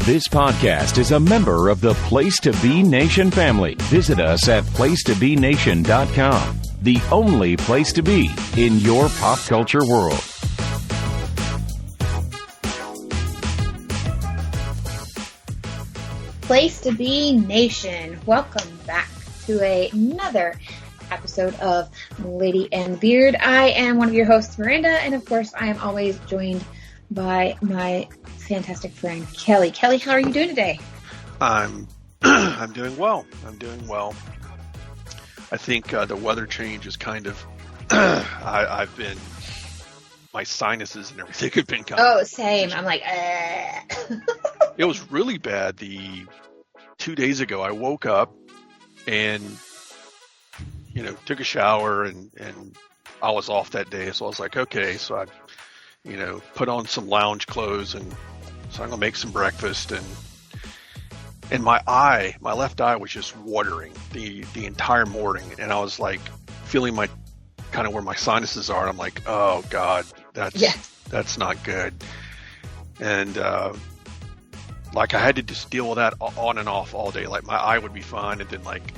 This podcast is a member of the Place to Be Nation family. Visit us at placetobenation.com, the only place to be in your pop culture world. Place to Be Nation. Welcome back to another episode of Lady and the Beard. I am one of your hosts, Miranda, and of course, I am always joined by my fantastic friend, Kelley. Kelley, how are you doing today? I'm doing well. I think the weather change is kind of, I've been, my sinuses and everything have been kind of. Oh, same. I'm like, It was really bad 2 days ago. I woke up and, took a shower and I was off that day. So I was like, okay. So I, put on some lounge clothes and so I'm going to make some breakfast and my left eye was just watering the entire morning. And I was like feeling my kind of where my sinuses are. And I'm like, oh God, that's not good. And, I had to just deal with that on and off all day. Like my eye would be fine and then like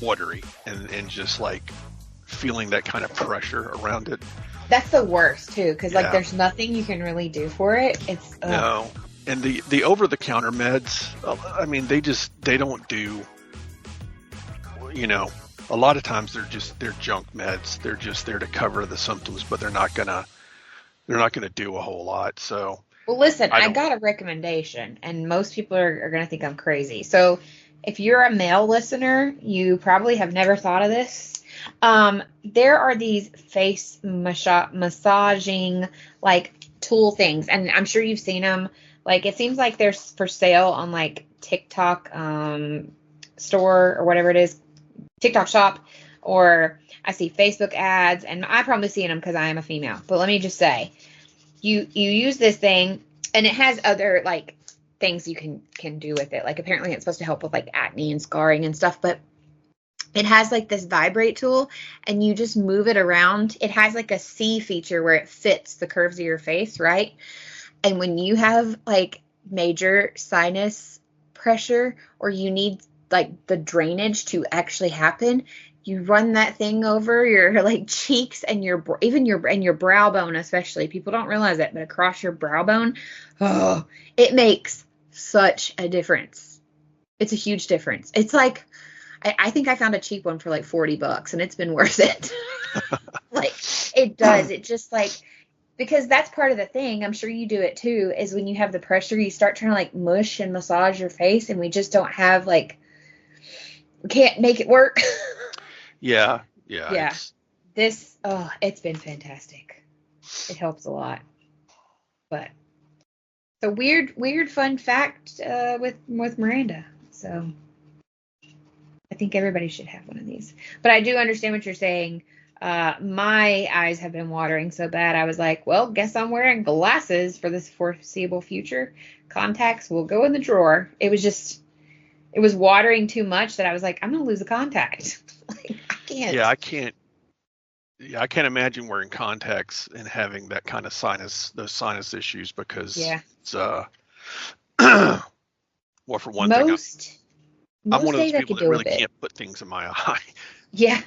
watery and just like feeling that kind of pressure around it. That's the worst too, because there's nothing you can really do for it. It's no, and the over the counter meds. I mean, they don't do. A lot of times they're junk meds. They're just there to cover the symptoms, but they're not gonna do a whole lot. So. Well, listen, I got a recommendation, and most people are going to think I'm crazy. So if you're a male listener, you probably have never thought of this. There are these face massaging, tool things, and I'm sure you've seen them. It seems like they're for sale on, TikTok store or whatever it is, TikTok shop, or I see Facebook ads, and I probably seen them because I am a female. But let me just say, You use this thing, and it has other, things you can do with it. Apparently it's supposed to help with, acne and scarring and stuff, but it has, this vibrate tool, and you just move it around. It has, a C feature where it fits the curves of your face, right? And when you have, major sinus pressure or you need, the drainage to actually happen, you run that thing over your cheeks and your brow bone, especially. People don't realize it, but across your brow bone, it makes such a difference. It's a huge difference. It's I think I found a cheap one for $40, and it's been worth it. It does. It just because that's part of the thing. I'm sure you do it too. Is when you have the pressure, you start trying to mush and massage your face, and we just don't have we can't make it work. Yeah. It's been fantastic. It helps a lot. But it's a weird fun fact with Miranda. So I think everybody should have one of these. But I do understand what you're saying. My eyes have been watering so bad. I was like, well, guess I'm wearing glasses for this foreseeable future. Contacts will go in the drawer. It was watering too much that I was like, I'm going to lose a contact. I can't. Yeah, I can't. Yeah, I can't imagine wearing contacts and having that kind of those sinus issues because it's well, for one thing, I'm one of those people that really can't put things in my eye. Yeah.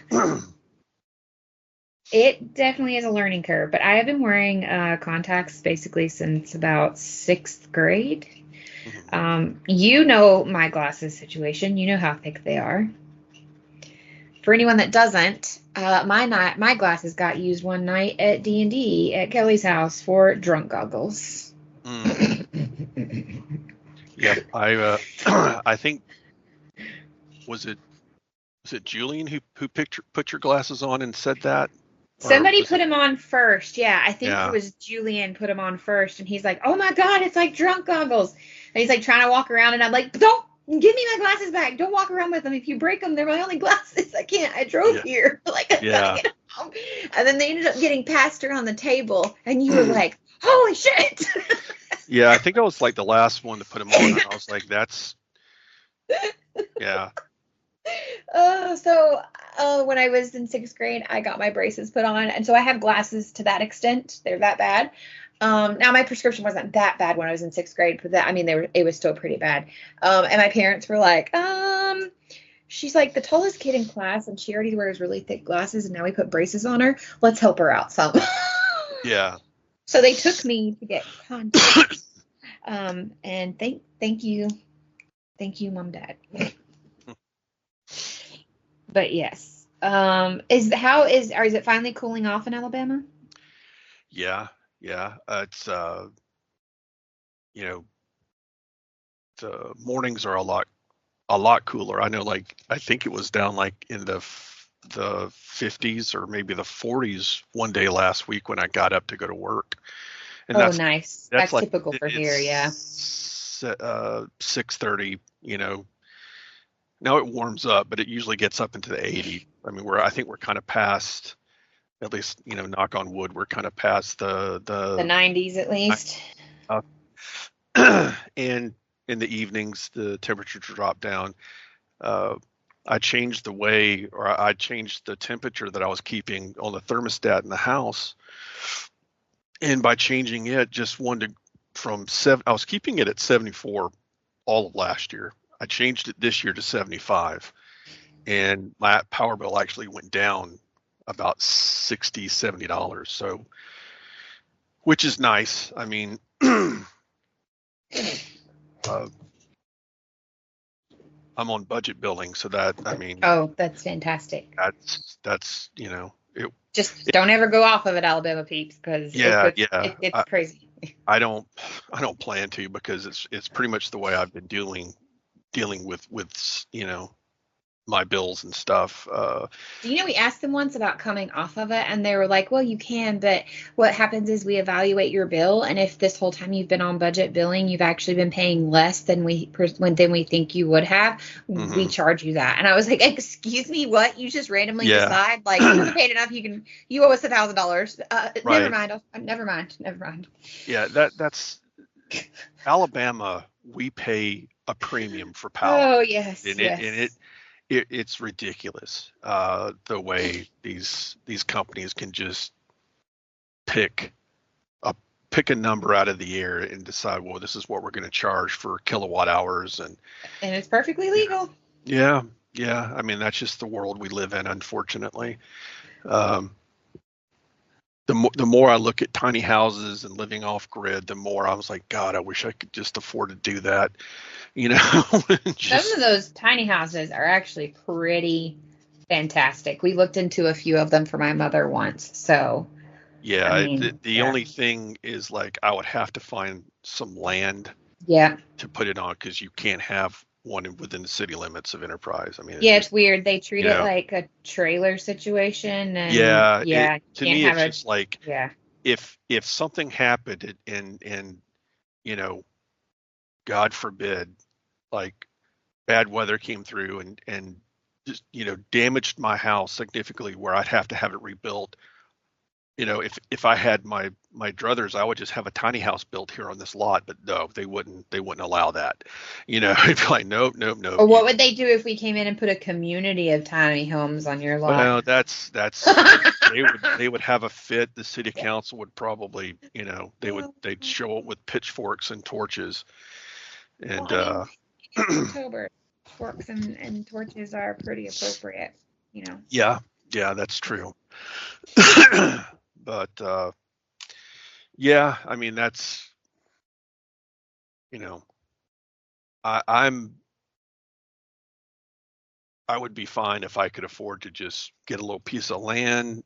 It definitely is a learning curve, but I have been wearing contacts basically since about 6th grade. Mm-hmm. My glasses situation. You know how thick they are. For anyone that doesn't, my glasses got used one night at D&D at Kelley's house for drunk goggles. Yeah, I think was it Julian who put your glasses on and said that? Somebody put him on first. Yeah, I think it was Julian put him on first, and he's like, "Oh my God, it's like drunk goggles." And he's trying to walk around, and I'm like, "Don't give me my glasses back. Don't walk around with them. If you break them, they're my only glasses. I can't. I drove here. I gotta get home." And then they ended up getting past her on the table, and you were like, "Holy shit!" Yeah, I think I was the last one to put them on, and I was like, "That's yeah." When I was in 6th grade, I got my braces put on, and so I have glasses to that extent. They're that bad. Now my prescription wasn't that bad when I was in 6th grade, but it was still pretty bad. And my parents were like, she's like the tallest kid in class and she already wears really thick glasses and now we put braces on her. Let's help her out some. Yeah. So they took me to get contacts. And thank you, Mom, Dad. But yes. Is it finally cooling off in Alabama? Yeah. It's the mornings are a lot cooler. I know, like I think it was down like in the 50s or maybe the 40s one day last week when I got up to go to work. And nice. That's like, typical for here, yeah. 6:30, Now it warms up, but it usually gets up into the 80s. I mean, I think we're kind of past, at least, knock on wood, we're kind of past the 90s at least. And in the evenings, the temperature drop down. I changed the temperature that I was keeping on the thermostat in the house. And by changing it, just wanted from I was keeping it at 74 all of last year. I changed it this year to 75. And my power bill actually went down about $60, $70. So, which is nice. I mean, I'm on budget billing, so that, I mean. Oh, that's fantastic. That's just don't ever go off of it, Alabama peeps, because it's crazy. I don't plan to, because it's pretty much the way I've been dealing with my bills and stuff. We asked them once about coming off of it, and they were like, well, you can, but what happens is we evaluate your bill, and if this whole time you've been on budget billing, you've actually been paying less than we think you would have, we charge you that. And I was like, excuse me, what? You just randomly decide, like, you haven't paid enough, you owe us $1,000. Right. Never mind. Yeah, that's Alabama. We pay a premium for power. Oh, yes. And it's ridiculous, the way these companies can just pick a number out of the air and decide, well, this is what we're going to charge for kilowatt hours, and it's perfectly legal. Yeah. I mean, that's just the world we live in, unfortunately. The more I look at tiny houses and living off grid, the more I was like, God, I wish I could just afford to do that. Some of those tiny houses are actually pretty fantastic. We looked into a few of them for my mother once. So yeah, I mean, the only thing is, like, I would have to find some land to put it on, because you can't have one within the city limits of Enterprise. I mean, it's weird. They treat it like a trailer situation. And to me, it's just like, if something happened and God forbid, like, bad weather came through and just damaged my house significantly, where I'd have to have it rebuilt. If I had my druthers, I would just have a tiny house built here on this lot. But no, they wouldn't allow that. It'd be like, nope. Or what would they do if we came in and put a community of tiny homes on your lot? Well, that's they would have a fit. The city council would probably, they'd show up with pitchforks and torches. And October, forks and torches are pretty appropriate, Yeah, that's true. But I mean, that's I would be fine if I could afford to just get a little piece of land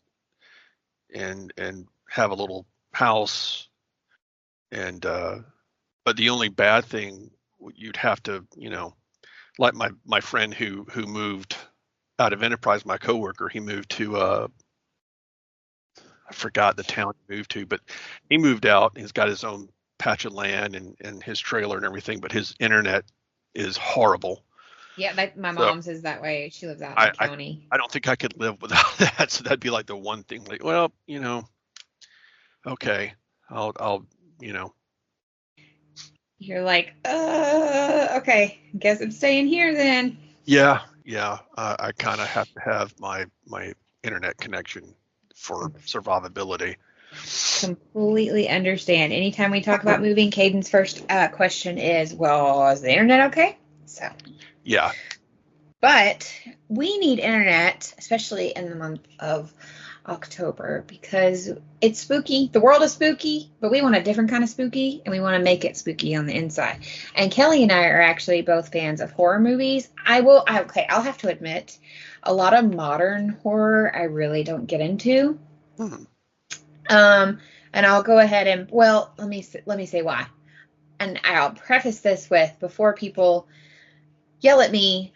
and have a little house, and but the only bad thing, you'd have to, like my friend who moved out of Enterprise, my coworker, he moved to I forgot the town he moved to, but he moved out. He's got his own patch of land and his trailer and everything, but his internet is horrible. Yeah, my mom's is that way. She lives out in the county. I don't think I could live without that. So that'd be like the one thing. Like, well, okay, I'll. You're like, okay, guess I'm staying here then. Yeah. I kind of have to have my internet connection for survivability. Completely understand. Anytime we talk about moving, Caden's first question is, well, is the internet okay? So, Yeah. but we need internet, especially in the month of October, because it's spooky. The world is spooky, but we want a different kind of spooky, and we want to make it spooky on the inside. And Kelley and I are actually both fans of horror movies. I'll have to admit, a lot of modern horror I really don't get into. Hmm. And I'll go ahead and, well, let me say why. And I'll preface this with, before people yell at me,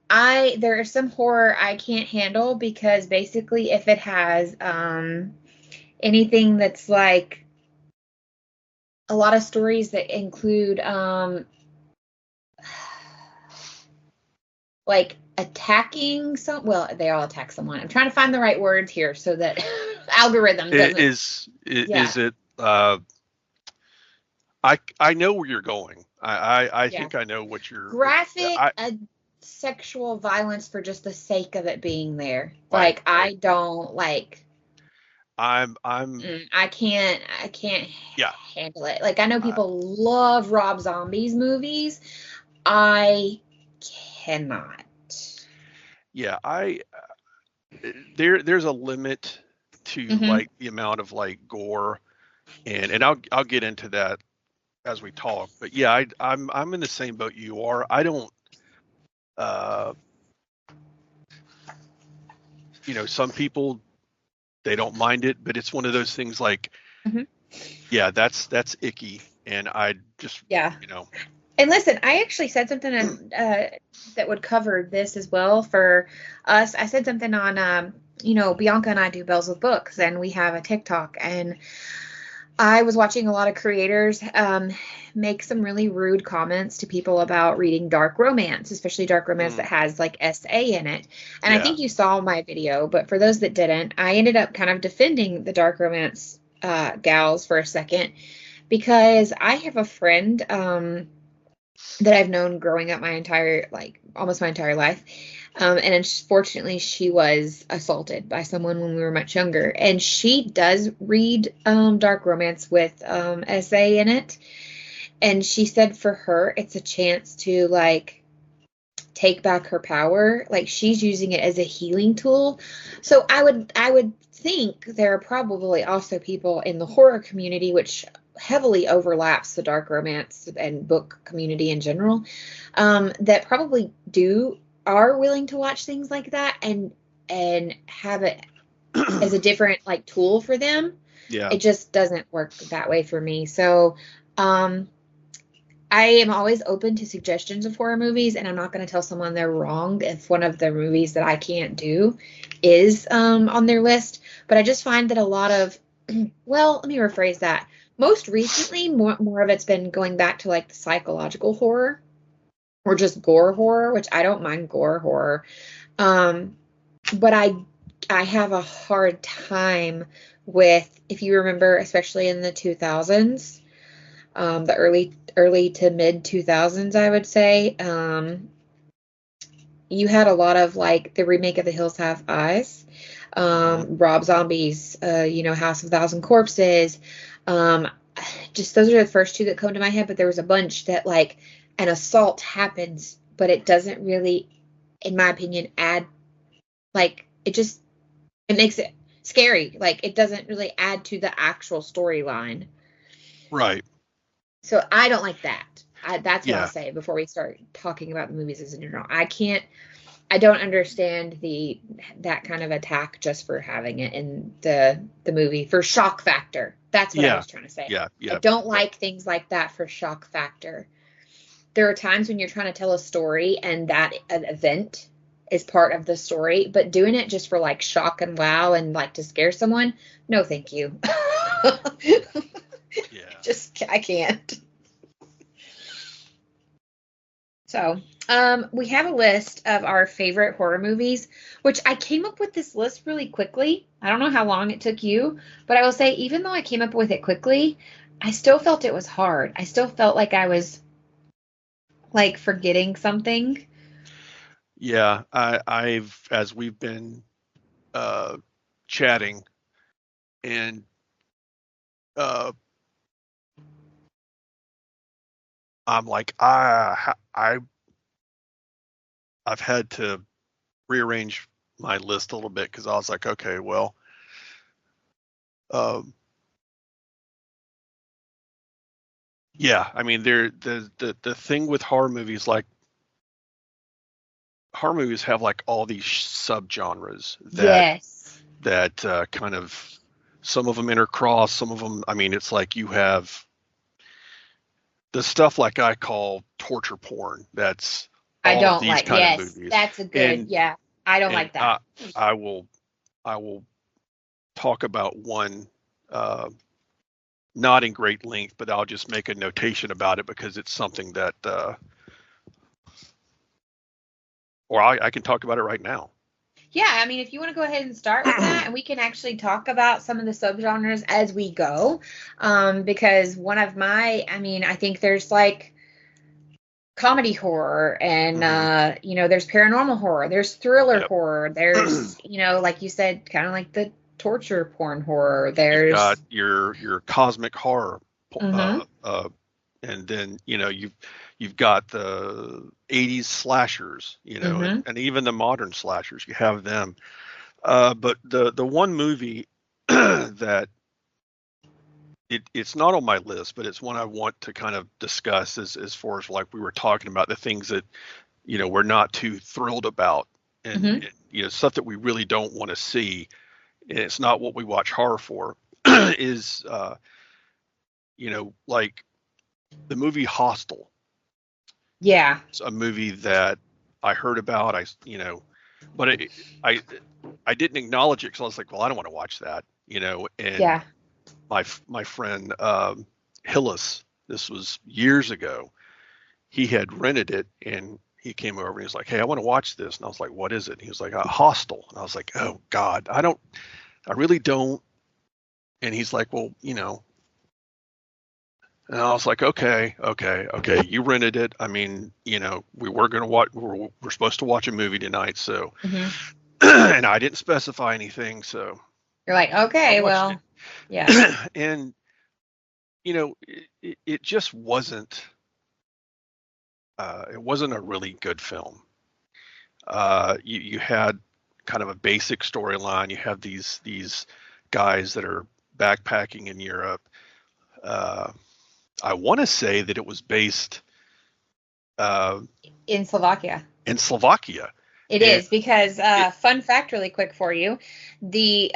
there is some horror I can't handle, because basically if it has anything that's like a lot of stories that include like attacking they all attack someone. I'm trying to find the right words here so that algorithm doesn't. Is Yeah. it? I know where you're going. I Yeah. think I know what you're. Graphic sexual violence for just the sake of it being there. Right, Like, right. I don't like. I'm. I can't Yeah. handle it. Like, I know I, people love Rob Zombie's movies. I cannot. yeah. There's a limit to Hmm. like the amount of like gore, and I'll get into that as we talk. But yeah, I'm in the same boat you are. I don't. Uh, some people, they don't mind it, but it's one of those things like, Hmm. yeah, that's icky, and I just, Yeah. you know, And listen, I actually said something that would cover this as well for us. I said something on, Bianca and I do Bells with Books, and we have a TikTok, and I was watching a lot of creators make some really rude comments to people about reading dark romance, especially dark romance that mm, has like SA in it. And I yeah, think you saw my video, but for those that didn't, I ended up kind of defending the dark romance gals for a second, because I have a friend that I've known growing up almost my entire life. And unfortunately, she was assaulted by someone when we were much younger. And she does read dark romance with SA in it. And she said for her, it's a chance to like take back her power. Like, she's using it as a healing tool. So I would think there are probably also people in the horror community, which heavily overlaps the dark romance and book community in general, that probably are willing to watch things like that and have it as a different like tool for them. yeah, It just doesn't work that way for me. So um I am always open to suggestions of horror movies, and I'm not going to tell someone they're wrong if one of the movies that I can't do is on their list. But I just find that a lot of, well, let me rephrase that. Most recently, more of it's been going back to like the psychological horror or just gore horror, which I don't mind gore horror. Um, but I have a hard time with, if you remember, especially in the 2000s, the early to mid 2000s, I would say. You had a lot of like the remake of The Hills Have Eyes, hmm, Rob Zombie's, House of a Thousand Corpses. Um, just those are the first two that come to my head, but there was a bunch that like an assault happens, but it doesn't really, in my opinion, add like it makes it scary. Like, it doesn't really add to the actual storyline. right, So I don't like that. That's what I'll yeah, say before we start talking about the movies as in general. I don't understand that kind of attack just for having it in the movie for shock factor. That's what I yeah, was trying to say. yeah, I yeah, don't like things like that for shock factor. There are times when you're trying to tell a story and that an event is part of the story, but doing it just for like shock and wow and like to scare someone, no, thank you. yeah. I can't. So, we have a list of our favorite horror movies, which I came up with this list really quickly. I don't know how long it took you, but I will say, even though I came up with it quickly, I still felt it was hard. I still felt like I was like forgetting something. Yeah, I've as we've been uh chatting, and uh, I'm like, I've had to rearrange my list a little bit because I was like, okay, well, um, yeah, I mean, the thing with horror movies, like horror movies have like all these subgenres Yes. that kind of, some of them intercross, some of them. I mean, it's like you have the stuff like I call torture porn. That's I all of don't these like. kind of Yes, movies, that's a good. and Yeah, I don't and like that. I will I will talk about one, uh, not in great length, but I'll just make a notation about it because it's something that, or I can talk about it right now. Yeah, I mean, if you want to go ahead and start with that, and we can actually talk about some of the subgenres as we go, because one of my, I mean, I think there's like comedy horror, and Hmm. there's paranormal horror, there's thriller Yep. horror, there's, like you said, kind of like the torture porn horror. You've got There's, your cosmic horror, mm-hmm, and then you've got the 80s slashers, mm-hmm, and even the modern slashers. You have them, but the one movie that it's not on my list, but it's one I want to kind of discuss as far as like we were talking about the things that we're not too thrilled about, and, mm-hmm. and stuff that we really don't want to see, and it's not what we watch horror for. Is like the movie Hostel. Yeah, It's a movie that I heard about. But I I didn't acknowledge it because I was like, well, I don't want to watch that, and yeah. my friend, Hillis, this was years ago. He had rented it and he came over and he was like, "Hey, I want to watch this." And I was like, "What is it?" And he was like, "Hostel." And I was like, "Oh God, I really don't." And he's like, "Well, And I was like, okay. You rented it. I mean, we were going to watch, we're supposed to watch a movie tonight. So, Mm-hmm. and I didn't specify anything. So You're like, I okay, watched well, yeah, it. And, it just wasn't, it wasn't a really good film. You had kind of a basic storyline. You have these guys that are backpacking in Europe. Uh, I want to say that it was based, uh, in Slovakia. in Slovakia. It And is because, it, fun fact, really quick for you, the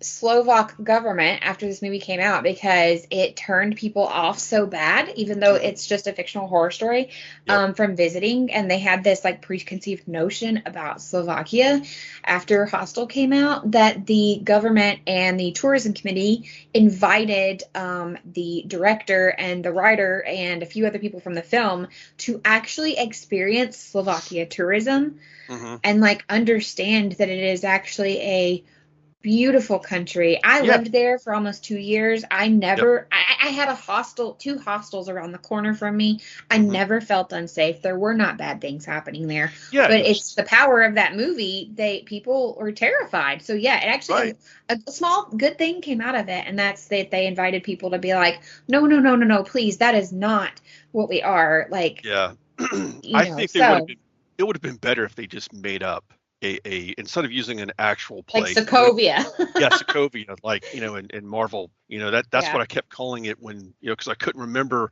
Slovak government, after this movie came out, because it turned people off so bad, even though mhm, it's just a fictional horror story, yep. from visiting, and they had this like preconceived notion about Slovakia after Hostel came out, that the government and the tourism committee invited the director and the writer and a few other people from the film to actually experience Slovakia tourism Hmm. and like understand that it is actually a beautiful country. I Yeah. lived there for almost 2 years. Yep. I had a hostel, two hostels around the corner from me. I Hmm. never felt unsafe. There were not bad things happening there, Yeah. but it's the power of that movie. People were terrified. So yeah, it actually Right. a small good thing came out of it, and that's that they invited people to be like, no, no, no, no, no, please, that is not what we are. Like, Yeah. I think so it would have been better if they just made up a instead of using an actual like place. It would have, Sokovia. yeah, Sokovia, like, in Marvel, that's Yeah. what I kept calling it when, because I couldn't remember,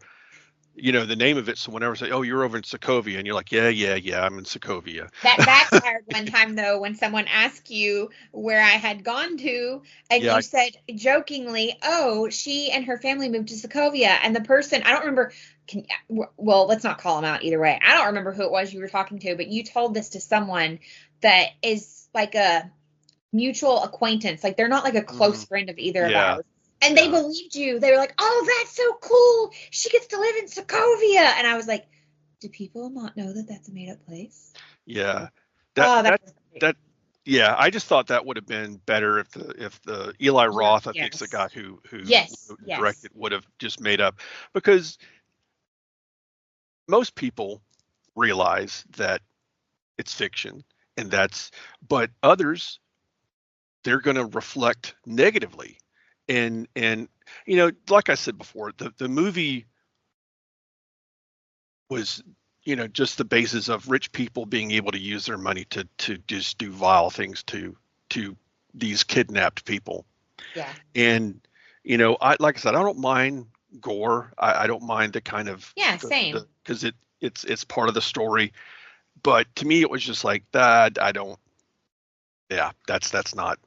the name of it. So whenever I say, "Oh, you're over in Sokovia," and you're like, "Yeah, yeah, yeah, I'm in Sokovia." That backfired one time though when someone asked you where I had gone to, and Yeah. you said jokingly, "Oh, she and her family moved to Sokovia," and the person, I don't remember. Can, well, let's not call them out either way. I don't remember who it was you were talking to, but you told this to someone that is like a mutual acquaintance. Like they're not like a Hmm. close friend of either of Yeah. ours. And they Yeah. believed you. They were like, "Oh, that's so cool. She gets to live in Sokovia." And I was like, "Do people not know that that's a made up place?" Yeah. That Oh, that that was great. that yeah, I just thought that would have been better if the Eli Roth, I think is the guy Yes. who Yes. Yes. directed, would have just made up, because most people realize that it's fiction, and but others, they're going to reflect negatively, And you know, like I said before, the movie was, you know, just the basis of rich people being able to use their money to just do vile things to these kidnapped people. Yeah. And you know, I like I said, I don't mind gore. I don't mind the kind of Yeah, the same. because it's part of the story. But to me, it was just like that. I don't. Yeah, that's not.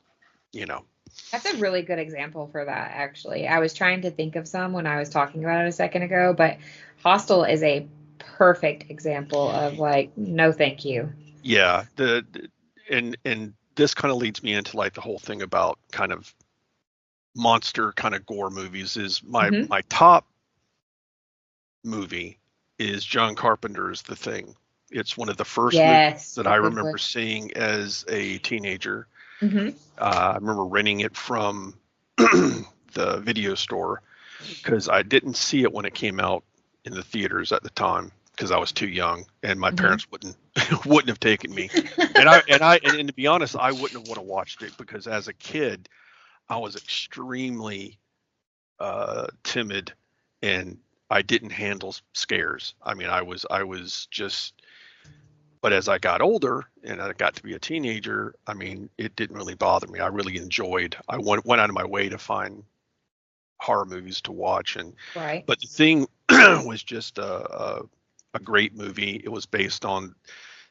You know. That's a really good example for that, actually. I was trying to think of some when I was talking about it a second ago, but Hostel is a perfect example of like, no, thank you. Yeah. And this kind of leads me into like the whole thing about kind of monster kind of gore movies is Hmm. my top movie is John Carpenter's The Thing. It's one of the first movies Yes, that a I good remember one. seeing as a teenager. Hmm. I remember renting it from the video store because I didn't see it when it came out in the theaters at the time because I was too young and my Hmm. parents wouldn't wouldn't have taken me. And to be honest, I wouldn't have want to watched it because as a kid I was extremely timid and I didn't handle scares. I mean, I was just. But as I got older and I got to be a teenager, I mean, it didn't really bother me. I really enjoyed. I went out of my way to find horror movies to watch, and Right. but the thing was just a great movie. It was based on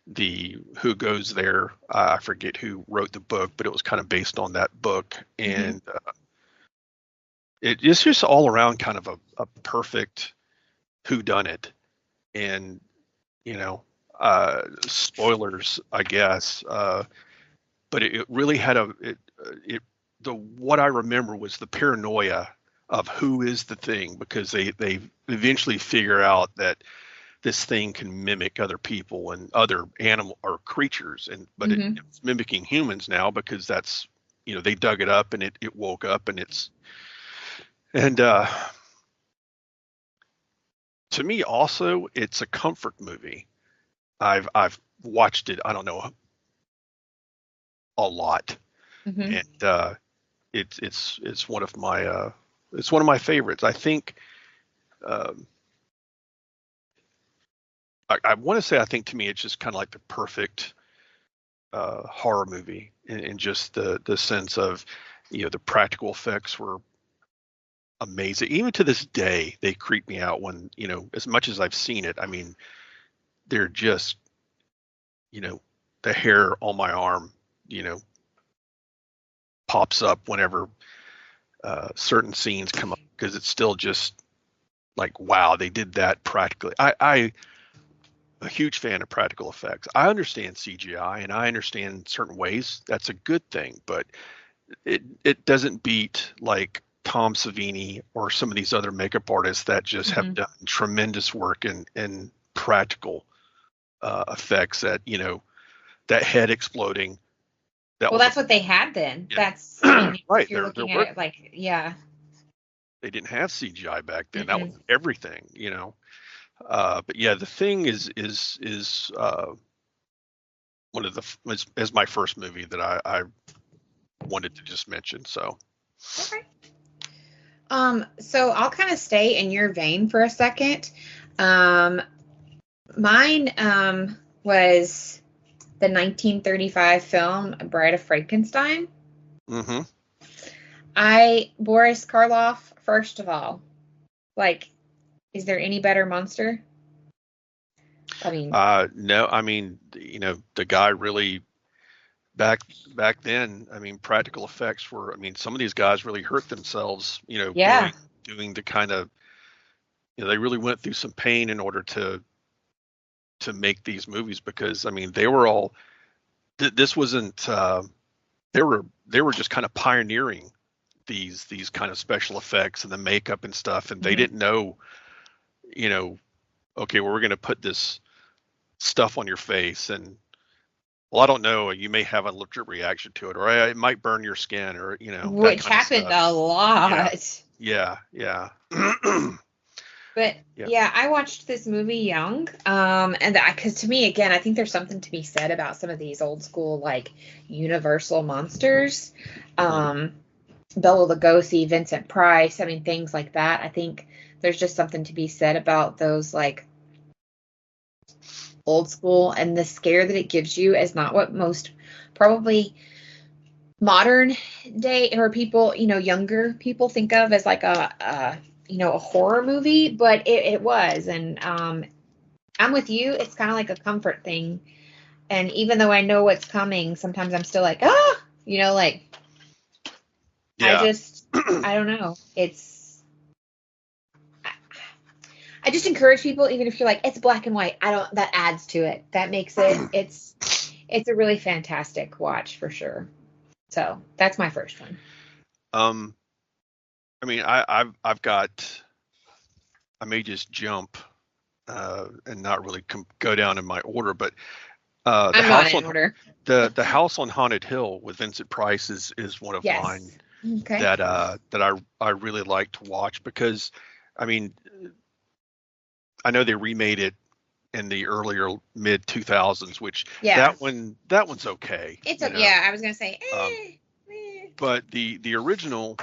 the Who Goes There. I forget who wrote the book, but it was kind of based on that book, Hmm. and it's just all around kind of a perfect who done it. And you know, spoilers, I guess, but it really had the what I remember was the paranoia of who is the thing because they eventually figure out that this thing can mimic other people and other animal or creatures, and but Hmm. it's mimicking humans now because that's, you know, they dug it up and it woke up and it's. And to me also it's a comfort movie. I've watched it, I don't know, a lot, Hmm. and it's one of my it's one of my favorites. I think um, I want to say I think to me it's just kind of like the perfect horror movie in just the sense of, you know, the practical effects were amazing. Even to this day, they creep me out when, you know, as much as I've seen it. I mean, they're just, you know, the hair on my arm, you know, pops up whenever certain scenes come up because it's still just like, wow, they did that practically. I a huge fan of practical effects. I understand CGI and I understand certain ways that's a good thing, but it doesn't beat like Tom Savini or some of these other makeup artists that just have Hmm. done tremendous work in practical effects. That, you know, that head exploding, that Well, was a that's what they had then. That's, I yeah. mean, if Right, you're there looking at were, it like, yeah. they didn't have CGI back then. That was Mm-mm. everything, you know. But yeah, the thing is one of the is my first movie that I wanted to just mention. So Okay. So I'll kind of stay in your vein for a second. Um, Mine was the 1935 film Bride of Frankenstein. hmm Boris Karloff, first of all, like, is there any better monster? I mean, no, I mean, you know, the guy really back back then, I mean, practical effects were, I mean, some of these guys really hurt themselves, you know, yeah. doing the kind of, you know, they really went through some pain in order to make these movies because I mean, they were all this wasn't they were just kind of pioneering these kind of special effects and the makeup and stuff, and they Hmm. didn't know, you know, okay, well, we're going to put this stuff on your face and, well, I don't know, you may have an allergic reaction to it, or it might burn your skin, or, you know, that Which kind of happened stuff. a Yeah, lot. yeah, yeah. But Yeah. yeah, I watched this movie young. And because to me, again, I think there's something to be said about some of these old school, like Universal monsters. Mhm. Um, Bela Lugosi, Vincent Price. I mean, things like that. I think there's just something to be said about those like old school, and the scare that it gives you is not what most probably modern day or people, younger people think of as like a horror movie, but it was. And I'm with you. It's kind of like a comfort thing. And even though I know what's coming, sometimes I'm still like, like Yeah. I don't know. I just encourage people, even if you're like, it's black and white, that adds to it. That makes it's a really fantastic watch for sure. So that's my first one. I mean, I've got, I may just jump and not really go down in my order, but the I'm not house in on order. the house on Haunted Hill with Vincent Price is one of Yes. mine Okay. that I really like to watch because, I mean, I know they remade it in the earlier mid 2000s, which that one's okay. It's yeah. I was gonna say, but the original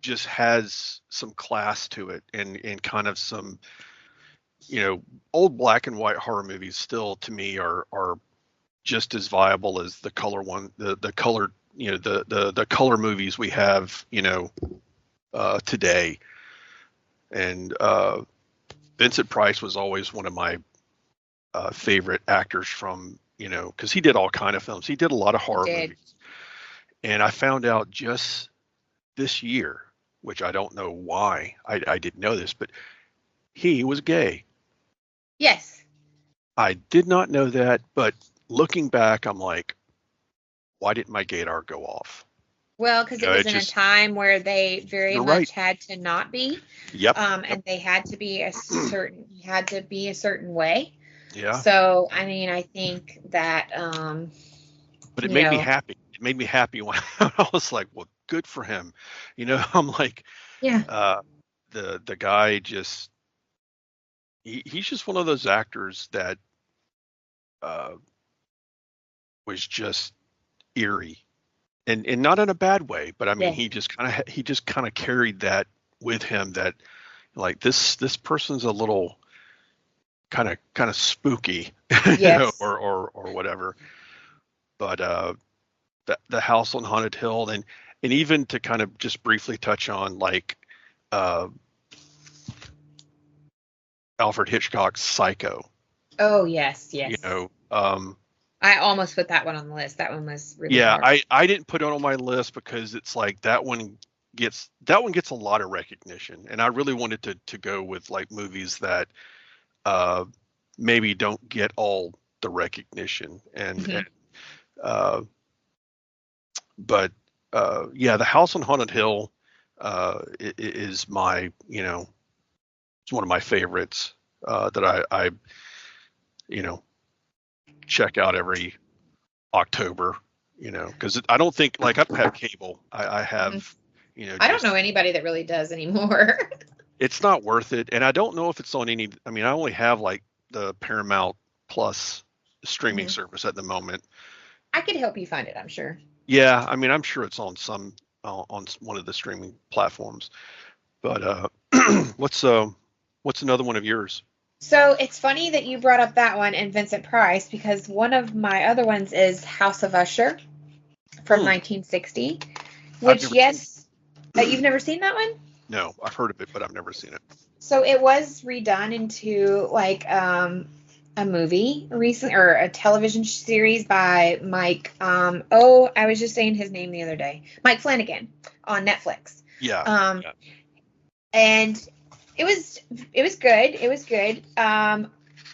just has some class to it and kind of some, old black and white horror movies still to me are just as viable as the color one, the color, the color movies we have, today. And Vincent Price was always one of my favorite actors from, because he did all kind of films. He did a lot of horror movies. And I found out just this year, which I don't know why I didn't know this, but he was gay. Yes. I did not know that, but looking back, I'm like, why didn't my gaydar go off? Well, because it was in a time where they very much had to not be. Yep. And they had to be a certain way. Yeah. So, I mean, I think that but it made me happy. It made me happy when I was like, well, good for him. I'm like, yeah. The guy just he's just one of those actors that was just eerie. And not in a bad way, but I mean, he just kind of carried that with him, that like this person's a little kind of spooky, or whatever. But the house on Haunted Hill, and even to kind of just briefly touch on like Alfred Hitchcock's Psycho. Oh yes. I almost put that one on the list. That one was really hard. I didn't put it on my list because it's like that one gets a lot of recognition, and I really wanted to go with like movies that maybe don't get all the recognition, but the House on Haunted Hill is my, it's one of my favorites that I check out every October, because I don't think, like, I don't have cable. I have, I don't know anybody that really does anymore. It's not worth it. And I don't know if it's on any, I mean, I only have like the Paramount Plus streaming service at the moment. I could help you find it, I'm sure. Yeah. I mean, I'm sure it's on on one of the streaming platforms, but what's another one of yours? So it's funny that you brought up that one and Vincent Price, because one of my other ones is House of Usher from 1960, which you've never seen that one? No, I've heard of it, but I've never seen it. So it was redone into like a movie or a television series by Mike. I was just saying his name the other day, Mike Flanagan, on Netflix. Yeah. And it was good. It was good.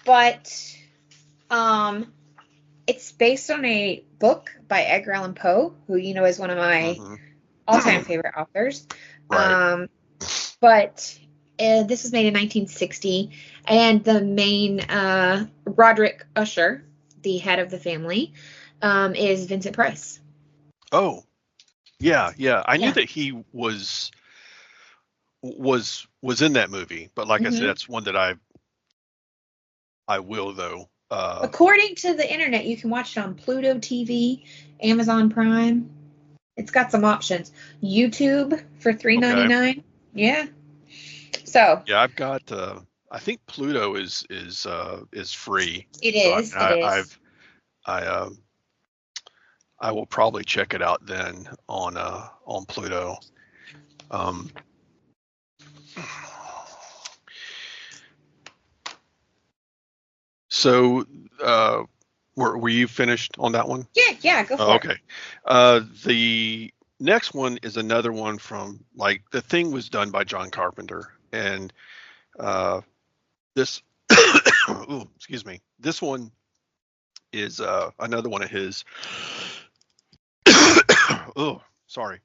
But it's based on a book by Edgar Allan Poe, who is one of my all-time favorite authors. Right. But this was made in 1960, and the main Roderick Usher, the head of the family, is Vincent Price. Oh, yeah. I knew that he was in that movie, but like I said, that's one that I will, though. According to the internet, you can watch it on Pluto TV, Amazon Prime. It's got some options. YouTube for Okay. $3.99. Yeah. So Yeah, I've got. I think Pluto is free. it So is. It is. I I will probably check it out then on Pluto. Um, so were you finished on that one? Yeah. Yeah. Go Oh, for it. okay. The next one is another one from like The Thing was done by John Carpenter, and this ooh, excuse me. This one is another one of his. Oh, sorry.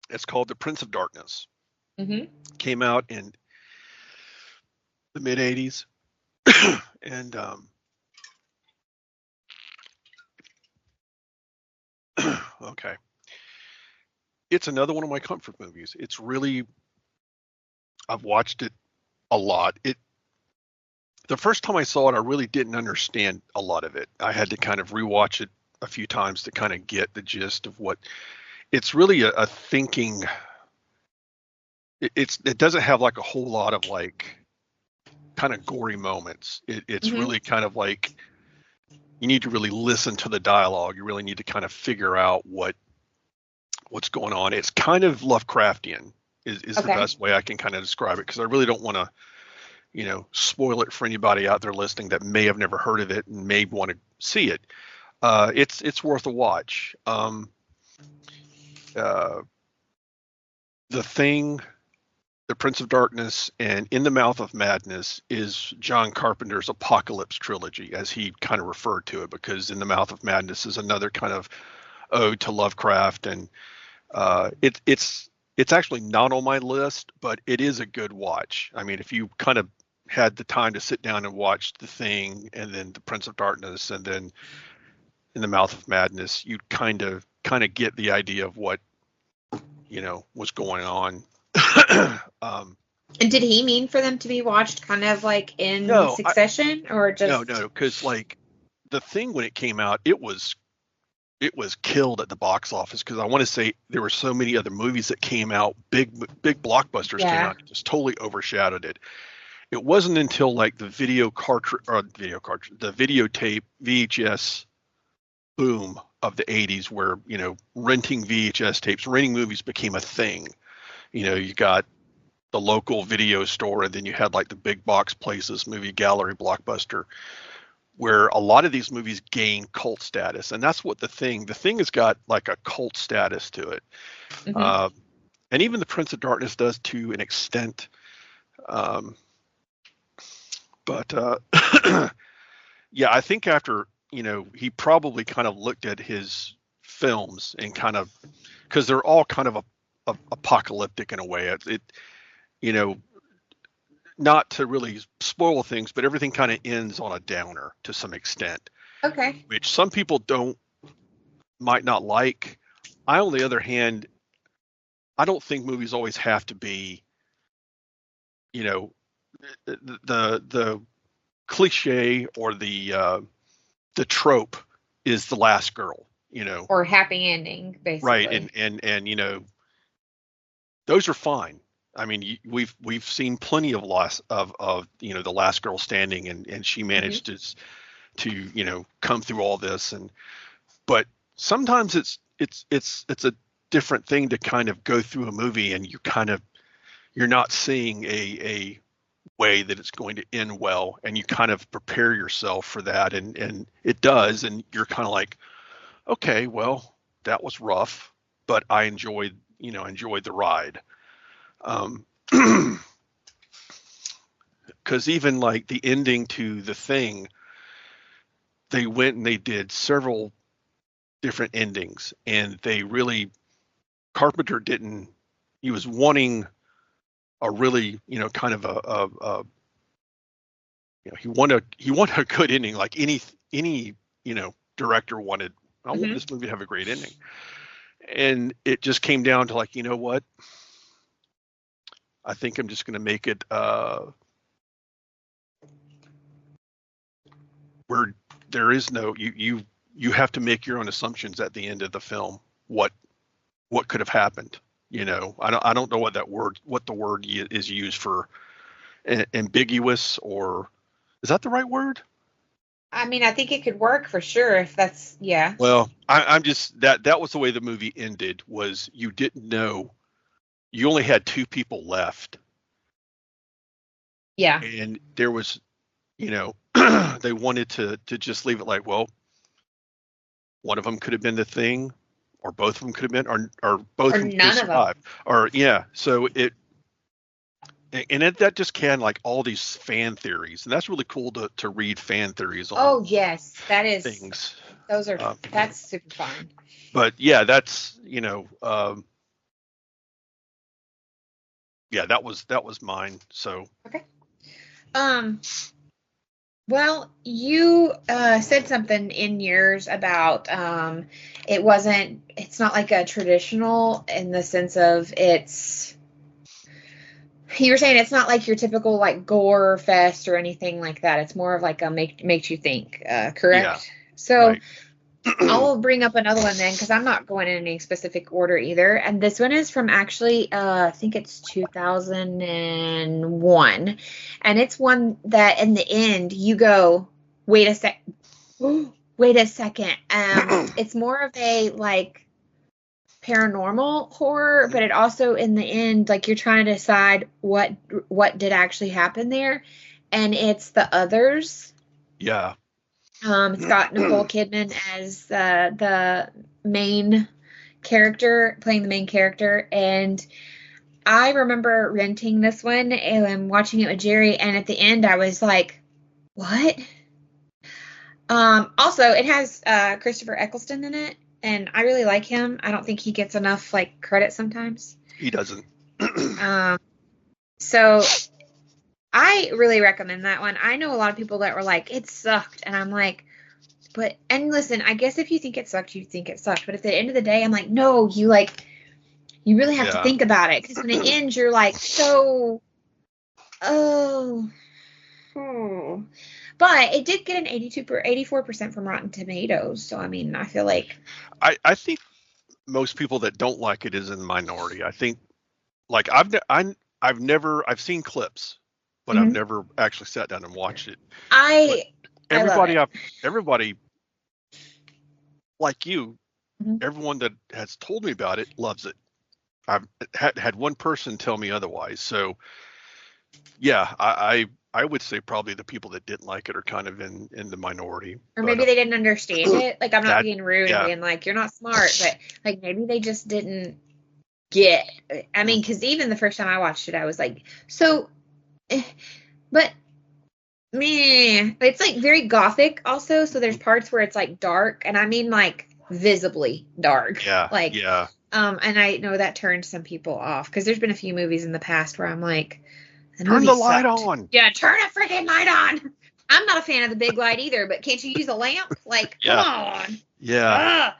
It's called The Prince of Darkness. Hmm. Came out in the mid '80s, and okay, it's another one of my comfort movies. It's really I've watched it a lot. It the first time I saw it, I really didn't understand a lot of it. I had to kind of rewatch it a few times to kind of get the gist of what it's really a thinking. It doesn't have like a whole lot of like kind of gory moments. It's Hmm. really kind of like you need to really listen to the dialogue. You really need to kind of figure out what's going on. It's kind of Lovecraftian is the Okay. best way I can kind of describe it because I really don't want to spoil it for anybody out there listening that may have never heard of it and may want to see it. It's worth a watch. Uh, the Thing, The Prince of Darkness, and In the Mouth of Madness is John Carpenter's Apocalypse trilogy, as he kind of referred to it, because In the Mouth of Madness is another kind of ode to Lovecraft, and it's actually not on my list, but it is a good watch. I mean, if you kind of had the time to sit down and watch The Thing, and then The Prince of Darkness, and then In the Mouth of Madness, you kind of get the idea of what was going on. um, And did he mean for them to be watched kind of like in no, succession or no, just? because like The Thing when it came out, it was killed at the box office because I want to say there were so many other movies that came out, big blockbusters came Yeah. out, just totally overshadowed it. It wasn't until like the the videotape VHS boom of the 80s where renting VHS tapes, renting movies became a thing. You got the local video store, and then you had like the big box places, Movie Gallery, Blockbuster, where a lot of these movies gain cult status, and that's what the thing has got like a cult status to it. Hmm. uh, and even the Prince of Darkness does to an extent. um, but yeah, I think after he probably kind of looked at his films and kind of, because they're all kind of apocalyptic in a way. It you know not to really spoil things, but everything kind of ends on a downer to some extent, Okay. which some people don't might not like. I, on the other hand, I don't think movies always have to be, you know, the cliche or the trope is the last girl, Or happy ending, right? basically. And those are fine. I mean, we've seen plenty of loss of the last girl standing, and she Hmm. managed to come through all this, and but sometimes it's a different thing to kind of go through a movie and you're not seeing a way that it's going to end well, and you kind of prepare yourself for that, and it does, and you're kind of like, okay, well, that was rough, but I enjoyed the ride. um because even like the ending to The Thing, they went and they did several different endings, and they really, Carpenter didn't, he was wanting a really, kind of he wanted a good ending, like any director wanted. I want Hmm. this movie to have a great ending, and it just came down to like, you know what? I think I'm just going to make it where there is no, you have to make your own assumptions at the end of the film what could have happened. I don't know what the word is used for, ambiguous, or is that the right word? I mean, I think it could work for sure if that's, yeah. Well, I'm just that was the way the movie ended. Was you didn't know, you only had two people left, Yeah. and there was, they wanted to just leave it like, well, one of them could have been the Thing, or both of them could have been, or both Or of them could have none of them. survived, or yeah. So that just can, like, all these fan theories, and that's really cool to read fan theories on Oh, yes. That is, things. that's super fun. But yeah, that's yeah, that was mine. So Okay. Well, you said something in yours about it's not like a traditional in the sense of you were saying it's not like your typical like gore fest or anything like that. It's more of like a makes you think, correct? yeah, So right. I'll bring up another one then, because I'm not going in any specific order either. And this one is from actually, I think it's 2001. And it's one that in the end you go, wait a sec. Wait a second. It's more of a like paranormal horror, but it also in the end, like you're trying to decide what did actually happen there. And it's The Others. Yeah. It's got Nicole Kidman as the main character, playing the main character. And I remember renting this one and watching it with Jerry. And at the end, I was like, what? Also, it has Christopher Eccleston in it. And I really like him. I don't think he gets enough like credit sometimes. He doesn't. So I really recommend that one. I know a lot of people that were like, it sucked. And I'm like, and listen, I guess if you think it sucked, you think it sucked. But at the end of the day, I'm like, no, you really have to think about it. Because when it ends, you're like, so, But it did get an 84% from Rotten Tomatoes. So, I mean, I feel like. I think most people that don't like it is in the minority. I think, like, I've seen clips, but I've never actually sat down and watched it. Everybody like you, everyone that has told me about it loves it. I've had one person tell me otherwise. So yeah, I would say probably the people that didn't like it are kind of in the minority. Or maybe they didn't understand it. Like, I'm not being rude and being like, you're not smart, but like maybe they just didn't get. I mean, because even the first time I watched it, I was like, but meh. It's like very gothic also. So there's parts where it's like dark, and I mean like visibly dark. Yeah. Like, yeah. And I know that turned some people off because there's been a few movies in the past where I'm like, turn the light on. Yeah, turn a freaking light on. I'm not a fan of the big light either, but can't you use a lamp? Like, come on. Yeah.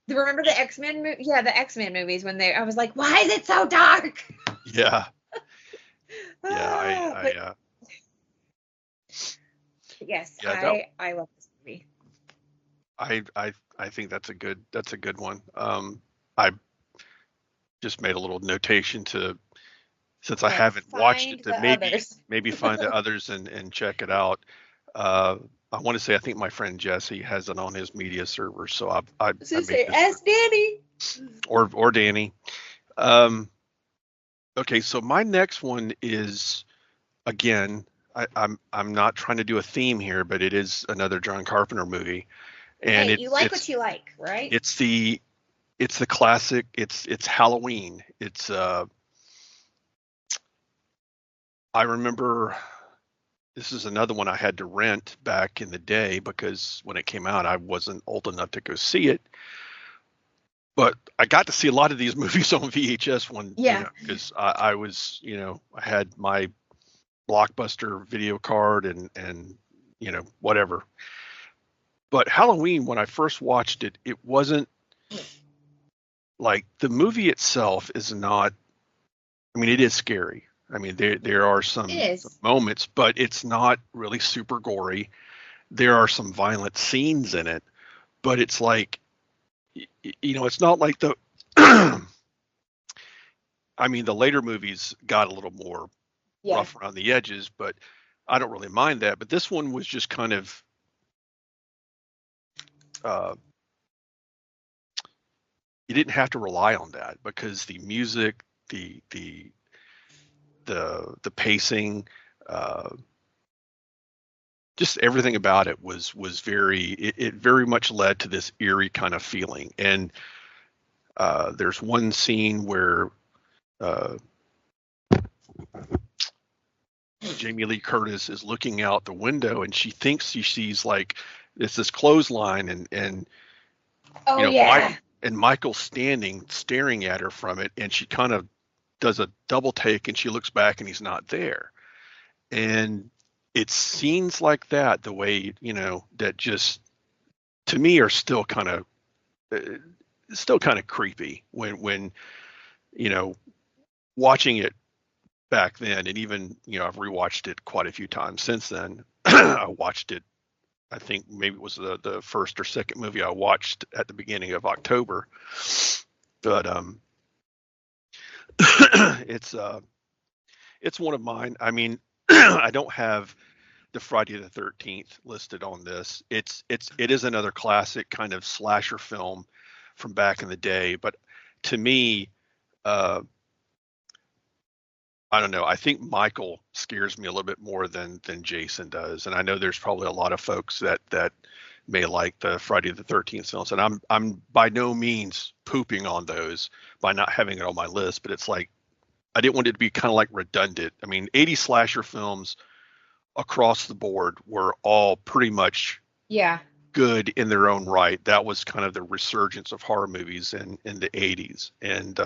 Remember the X-Men? Yeah, the X-Men movies when I was like, why is it so dark? Yeah. Yeah. Yes, yeah, I love this movie. I think that's a good one. I just made a little notation since I haven't watched it, to maybe find the others and check it out. I want to say I think my friend Jesse has it on his media server, so I ask Danny or Danny. Okay, so my next one is, again, I'm not trying to do a theme here, but it is another John Carpenter movie, and you like what you like, right? It's the classic. It's Halloween. It's I remember this is another one I had to rent back in the day because when it came out, I wasn't old enough to go see it. But I got to see a lot of these movies on VHS because I was, I had my Blockbuster video card and whatever. But Halloween, when I first watched it, it wasn't like the movie itself is not. I mean, it is scary. I mean, there are some moments, but it's not really super gory. There are some violent scenes in it, but it's like it's not like the I mean, the later movies got a little more Yeah. rough around the edges, but I don't really mind that. But this one was just kind of uh, you didn't have to rely on that because the music, the pacing, uh, just everything about it was very it very much led to this eerie kind of feeling. And there's one scene where uh, Jamie Lee Curtis is looking out the window and she thinks she sees like it's this clothesline and Oh, Mike yeah. and Michael's standing staring at her from it, and she kind of does a double take and she looks back and he's not there. And it's scenes like that, the way, that just to me are still kind of creepy when you know watching it back then, and even I've rewatched it quite a few times since then. I watched it, I think maybe it was the first or second movie I watched at the beginning of October. But it's one of mine. I mean, I don't have the Friday the 13th listed on this. It is another classic kind of slasher film from back in the day, but to me, uh, I don't know. I think Michael scares me a little bit more than Jason does, and I know there's probably a lot of folks that may like the Friday the 13th films, and I'm by no means pooping on those by not having it on my list, but it's like I didn't want it to be kind of like redundant. I mean, 80 slasher films across the board were all pretty much Yeah. good in their own right. That was kind of the resurgence of horror movies in the 80s. And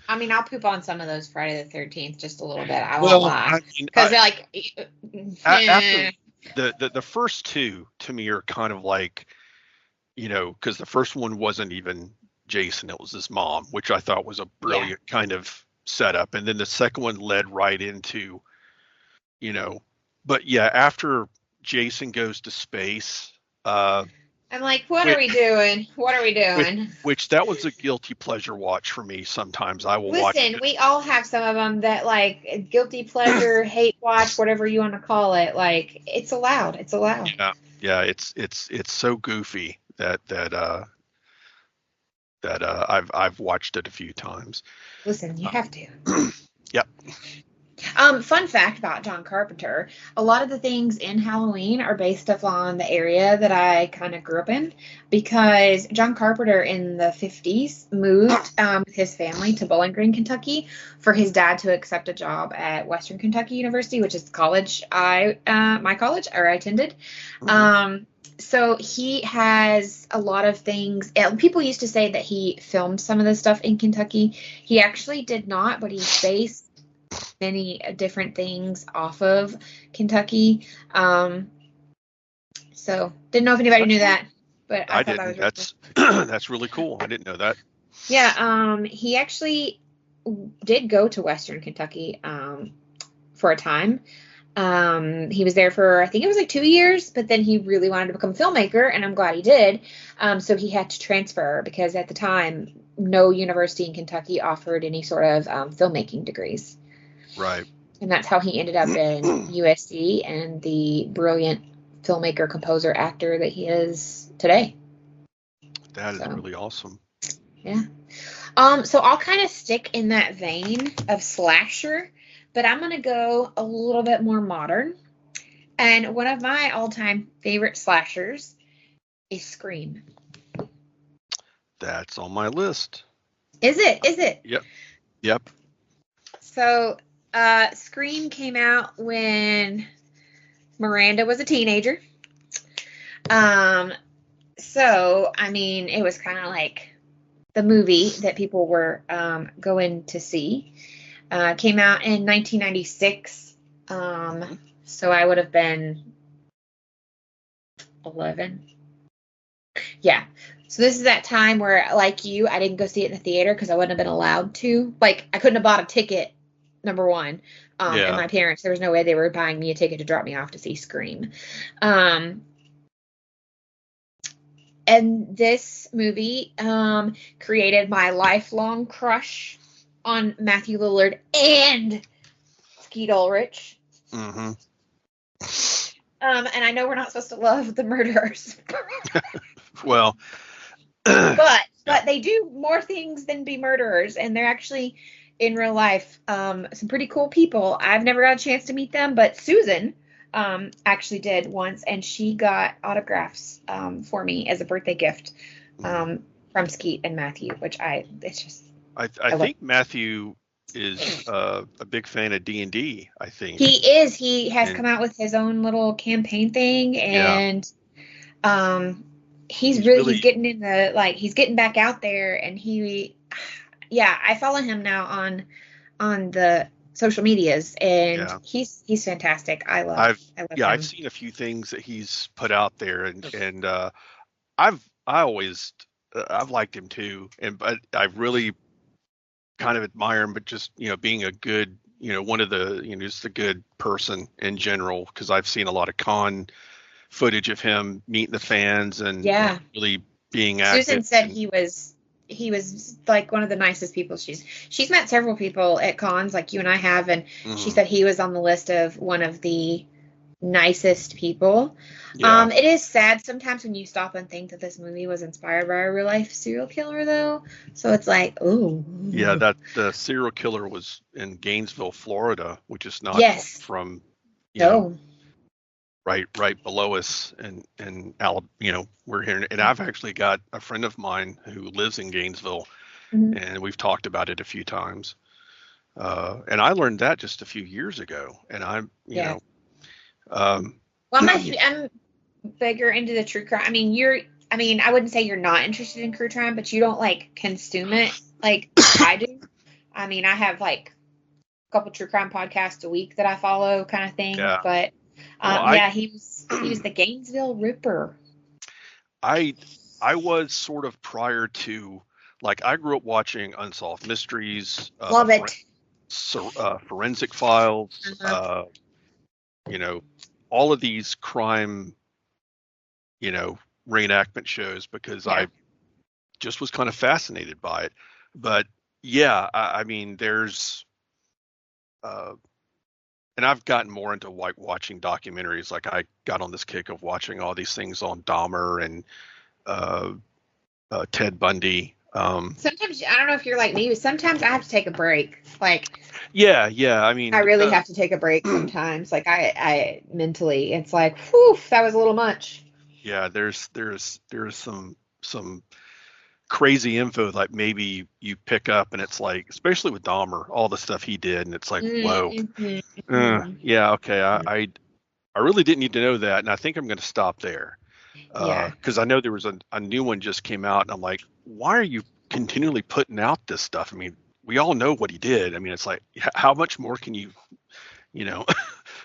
I mean, I'll poop on some of those Friday the 13th just a little bit. I won't well, lie. I mean, Because they're like, after the first two to me are kind of like, because the first one wasn't even Jason, it was his mom, which I thought was a brilliant kind of setup. And then the second one led right into, but yeah, after Jason goes to space, I'm like, what are which, we doing? What are we which, doing? which that was a guilty pleasure watch for me. Sometimes I will watch Listen, it. we all have some of them that like guilty pleasure, hate watch, whatever you want to call it. Like, it's allowed. It's allowed. Yeah, it's so goofy that I've watched it a few times. Listen, you have to. Yep. Fun fact about John Carpenter, a lot of the things in Halloween are based upon the area that I kind of grew up in, because John Carpenter in the 50s moved with his family to Bowling Green, Kentucky for his dad to accept a job at Western Kentucky University, which is the college I attended. So he has a lot of things. People used to say that he filmed some of this stuff in Kentucky. He actually did not, but he based many different things off of Kentucky. So didn't know if anybody knew that, but I thought that was really cool. That's really cool. I didn't know that. Yeah, he actually did go to Western Kentucky for a time. He was there for, I think it was like 2 years, but then he really wanted to become a filmmaker, and I'm glad he did. So he had to transfer because at the time, no university in Kentucky offered any sort of filmmaking degrees. Right. And that's how he ended up in USC and the brilliant filmmaker, composer, actor that he is today. That is really awesome. Yeah. So I'll kind of stick in that vein of slasher, but I'm going to go a little bit more modern. And one of my all-time favorite slashers is Scream. That's on my list. Is it? Yep. So, Scream came out when Miranda was a teenager. So, I mean, it was kind of like the movie that people were going to see. Came out in 1996. So I would have been 11. Yeah. So this is that time where, like you, I didn't go see it in the theater because I wouldn't have been allowed to. Like, I couldn't have bought a ticket, number one. And my parents, there was no way they were buying me a ticket to drop me off to see Scream. And this movie created my lifelong crush on Matthew Lillard and Skeet Ulrich. Mm-hmm. And I know we're not supposed to love the murderers. Well, but they do more things than be murderers, and they're actually in real life some pretty cool people. I've never got a chance to meet them, but Susan actually did once, and she got autographs for me as a birthday gift from Skeet and Matthew, which I think Matthew is a big fan of D&D, I think. He is. He has come out with his own little campaign thing, and he's getting in the, like, he's getting back out there, and I follow him now on the social medias, and he's fantastic. I love him. I've seen a few things that he's put out there, and I've liked him too, but I really kind of admire him, but just, being a good, one of the, just a good person in general, because I've seen a lot of con footage of him meeting the fans and really being active. Susan said he was like one of the nicest people. She's met several people at cons like you and I have, and she said he was on the list of one of the nicest people. It is sad sometimes when you stop and think that this movie was inspired by a real life serial killer, though. So it's like, ooh. Yeah, that the serial killer was in Gainesville, Florida, which is not from right below us, and we're here, and I've actually got a friend of mine who lives in Gainesville, and we've talked about it a few times. And I learned that just a few years ago, and I'm I'm bigger into the true crime. I mean, I wouldn't say you're not interested in true crime, but you don't like consume it like I do. I mean, I have like a couple true crime podcasts a week that I follow, kind of thing. Yeah. But he was the Gainesville Ripper. I was sort of prior to, like, I grew up watching Unsolved Mysteries. Love it. Forensic Files. All of these crime, reenactment shows, because I just was kind of fascinated by it. But I mean, there's, and I've gotten more into watching documentaries. Like, I got on this kick of watching all these things on Dahmer and Ted Bundy. Sometimes, I don't know if you're like me, but sometimes I have to take a break. Like, I mean, I really have to take a break sometimes. Like, I mentally, it's like, whew, that was a little much. Yeah, there's some crazy info, like, maybe you pick up, and it's like, especially with Dahmer, all the stuff he did, and it's like, whoa. Okay, I really didn't need to know that, and I think I'm going to stop there. Because I know there was a new one just came out, and I'm like, why are you continually putting out this stuff? I mean, we all know what he did. I mean, it's like, how much more can you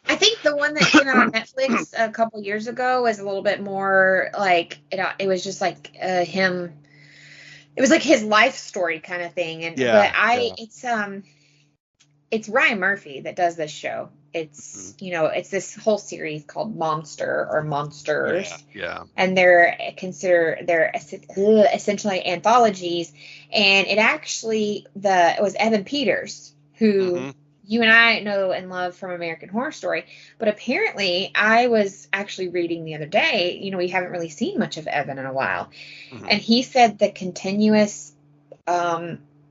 I think the one that came out on Netflix a couple years ago was a little bit more like, it was just like him. It was like his life story kind of thing. It's Ryan Murphy that does this show. It's, it's this whole series called Monster or Monsters. Yeah. And they're essentially anthologies. And it was Evan Peters, who you and I know and love from American Horror Story. But apparently, I was actually reading the other day, we haven't really seen much of Evan in a while. And he said the continuous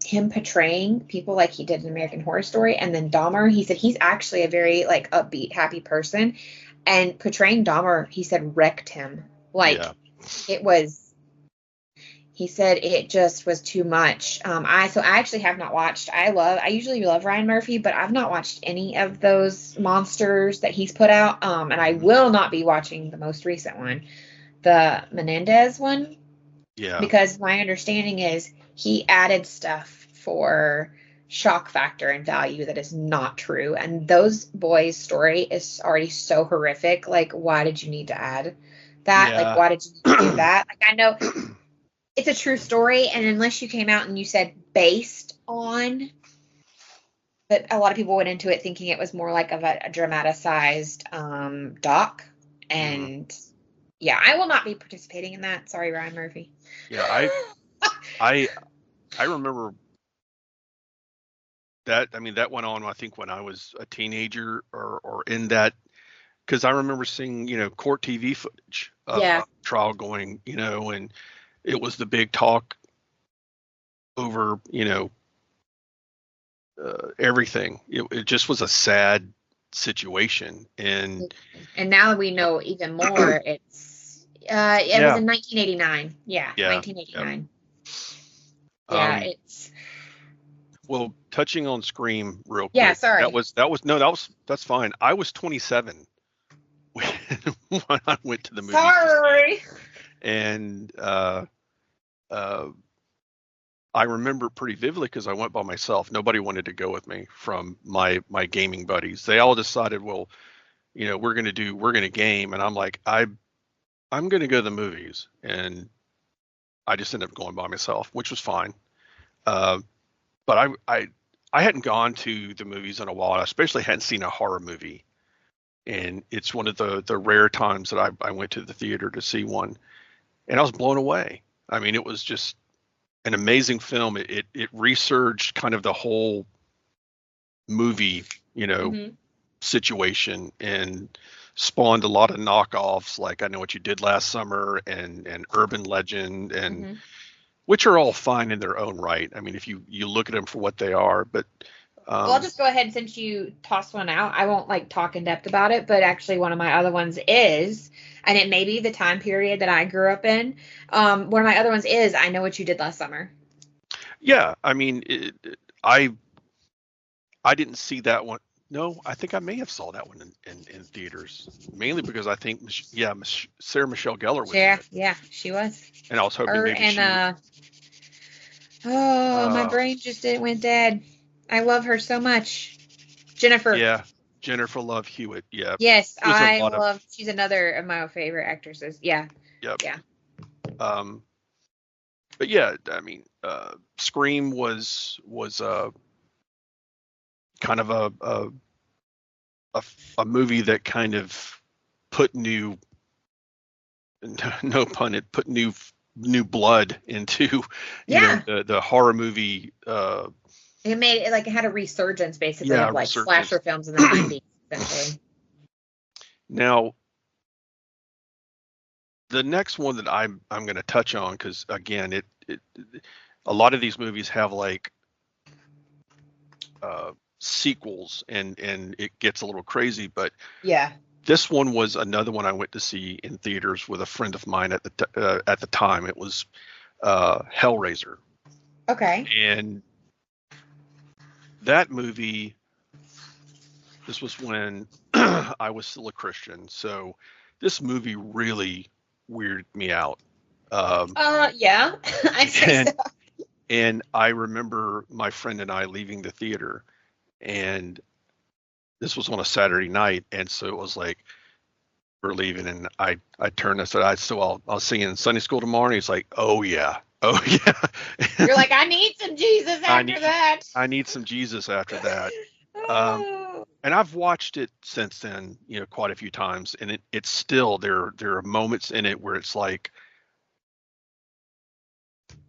him portraying people like he did in American Horror Story, and then Dahmer, he said he's actually a very, like, upbeat, happy person, and portraying Dahmer, he said, wrecked him. It was, he said it just was too much. I actually have not watched, I usually love Ryan Murphy, but I've not watched any of those monsters that he's put out, and I will not be watching the most recent one, the Menendez one. Yeah. Because my understanding is he added stuff for shock factor and value that is not true. And those boys' story is already so horrific. Like, why did you need to add that? Yeah. Like, why did you need to do that? Like, I know it's a true story, and unless you came out and you said based on, but a lot of people went into it thinking it was more like of a dramatized doc. And Yeah, I will not be participating in that. Sorry, Ryan Murphy. Yeah, I remember that. I mean, that went on, I think, when I was a teenager or in that, because I remember seeing, court TV footage of Yeah. trial going, and it was the big talk over, everything. It just was a sad situation. And now we know even more. It was in 1989. Yeah, yeah, 1989. yeah. Yeah, it's. Well, touching on Scream real quick. Yeah, sorry. That's fine. I was 27 when I went to the movie. Sorry. And I remember pretty vividly because I went by myself. Nobody wanted to go with me from my gaming buddies. They all decided, well, we're going to game. And I'm like, I'm going to go to the movies. And I just ended up going by myself, which was fine. But I hadn't gone to the movies in a while. I especially hadn't seen a horror movie. And it's one of the rare times that I went to the theater to see one. And I was blown away. I mean, it was just an amazing film. It resurged kind of the whole movie, situation, and spawned a lot of knockoffs like I Know What You Did Last Summer and Urban Legend, and which are all fine in their own right. I mean, if you look at them for what they are, but well, I'll just go ahead, since you tossed one out. I won't talk in depth about it, but actually one of my other ones is, and it may be the time period that I grew up in. One of my other ones is I Know What You Did Last Summer. Yeah, I mean, I didn't see that one. No, I think I may have saw that one in theaters, mainly because I think, Sarah Michelle Gellar was in it. Yeah, she was. And I was hoping Her maybe and my brain just went dead. I love her so much. Jennifer. Yeah, Jennifer Love Hewitt. Yeah. Yes, she's another of my favorite actresses. Yeah. Yep. Yeah. But yeah, I mean, Scream was kind of a movie that kind of put no pun, it put new blood into the horror movie. It made it it had a resurgence basically of slasher films in the 90s, essentially. Now, the next one that I'm going to touch on, because again, it a lot of these movies have sequels, and it gets a little crazy, but yeah, this one was another one I went to see in theaters with a friend of mine at the time. It was Hellraiser. Okay. And that movie, this was when I was still a Christian, so this movie really weirded me out. Yeah, I'd say so. And I remember my friend and I leaving the theater, and this was on a Saturday night, and so it was like, we're leaving, and I turned and said, I'll see you in Sunday school tomorrow. And he's like, oh yeah. You're like, I need some Jesus after that. I need some Jesus after that. And I've watched it since then, quite a few times, and it's still there are moments in it where it's like,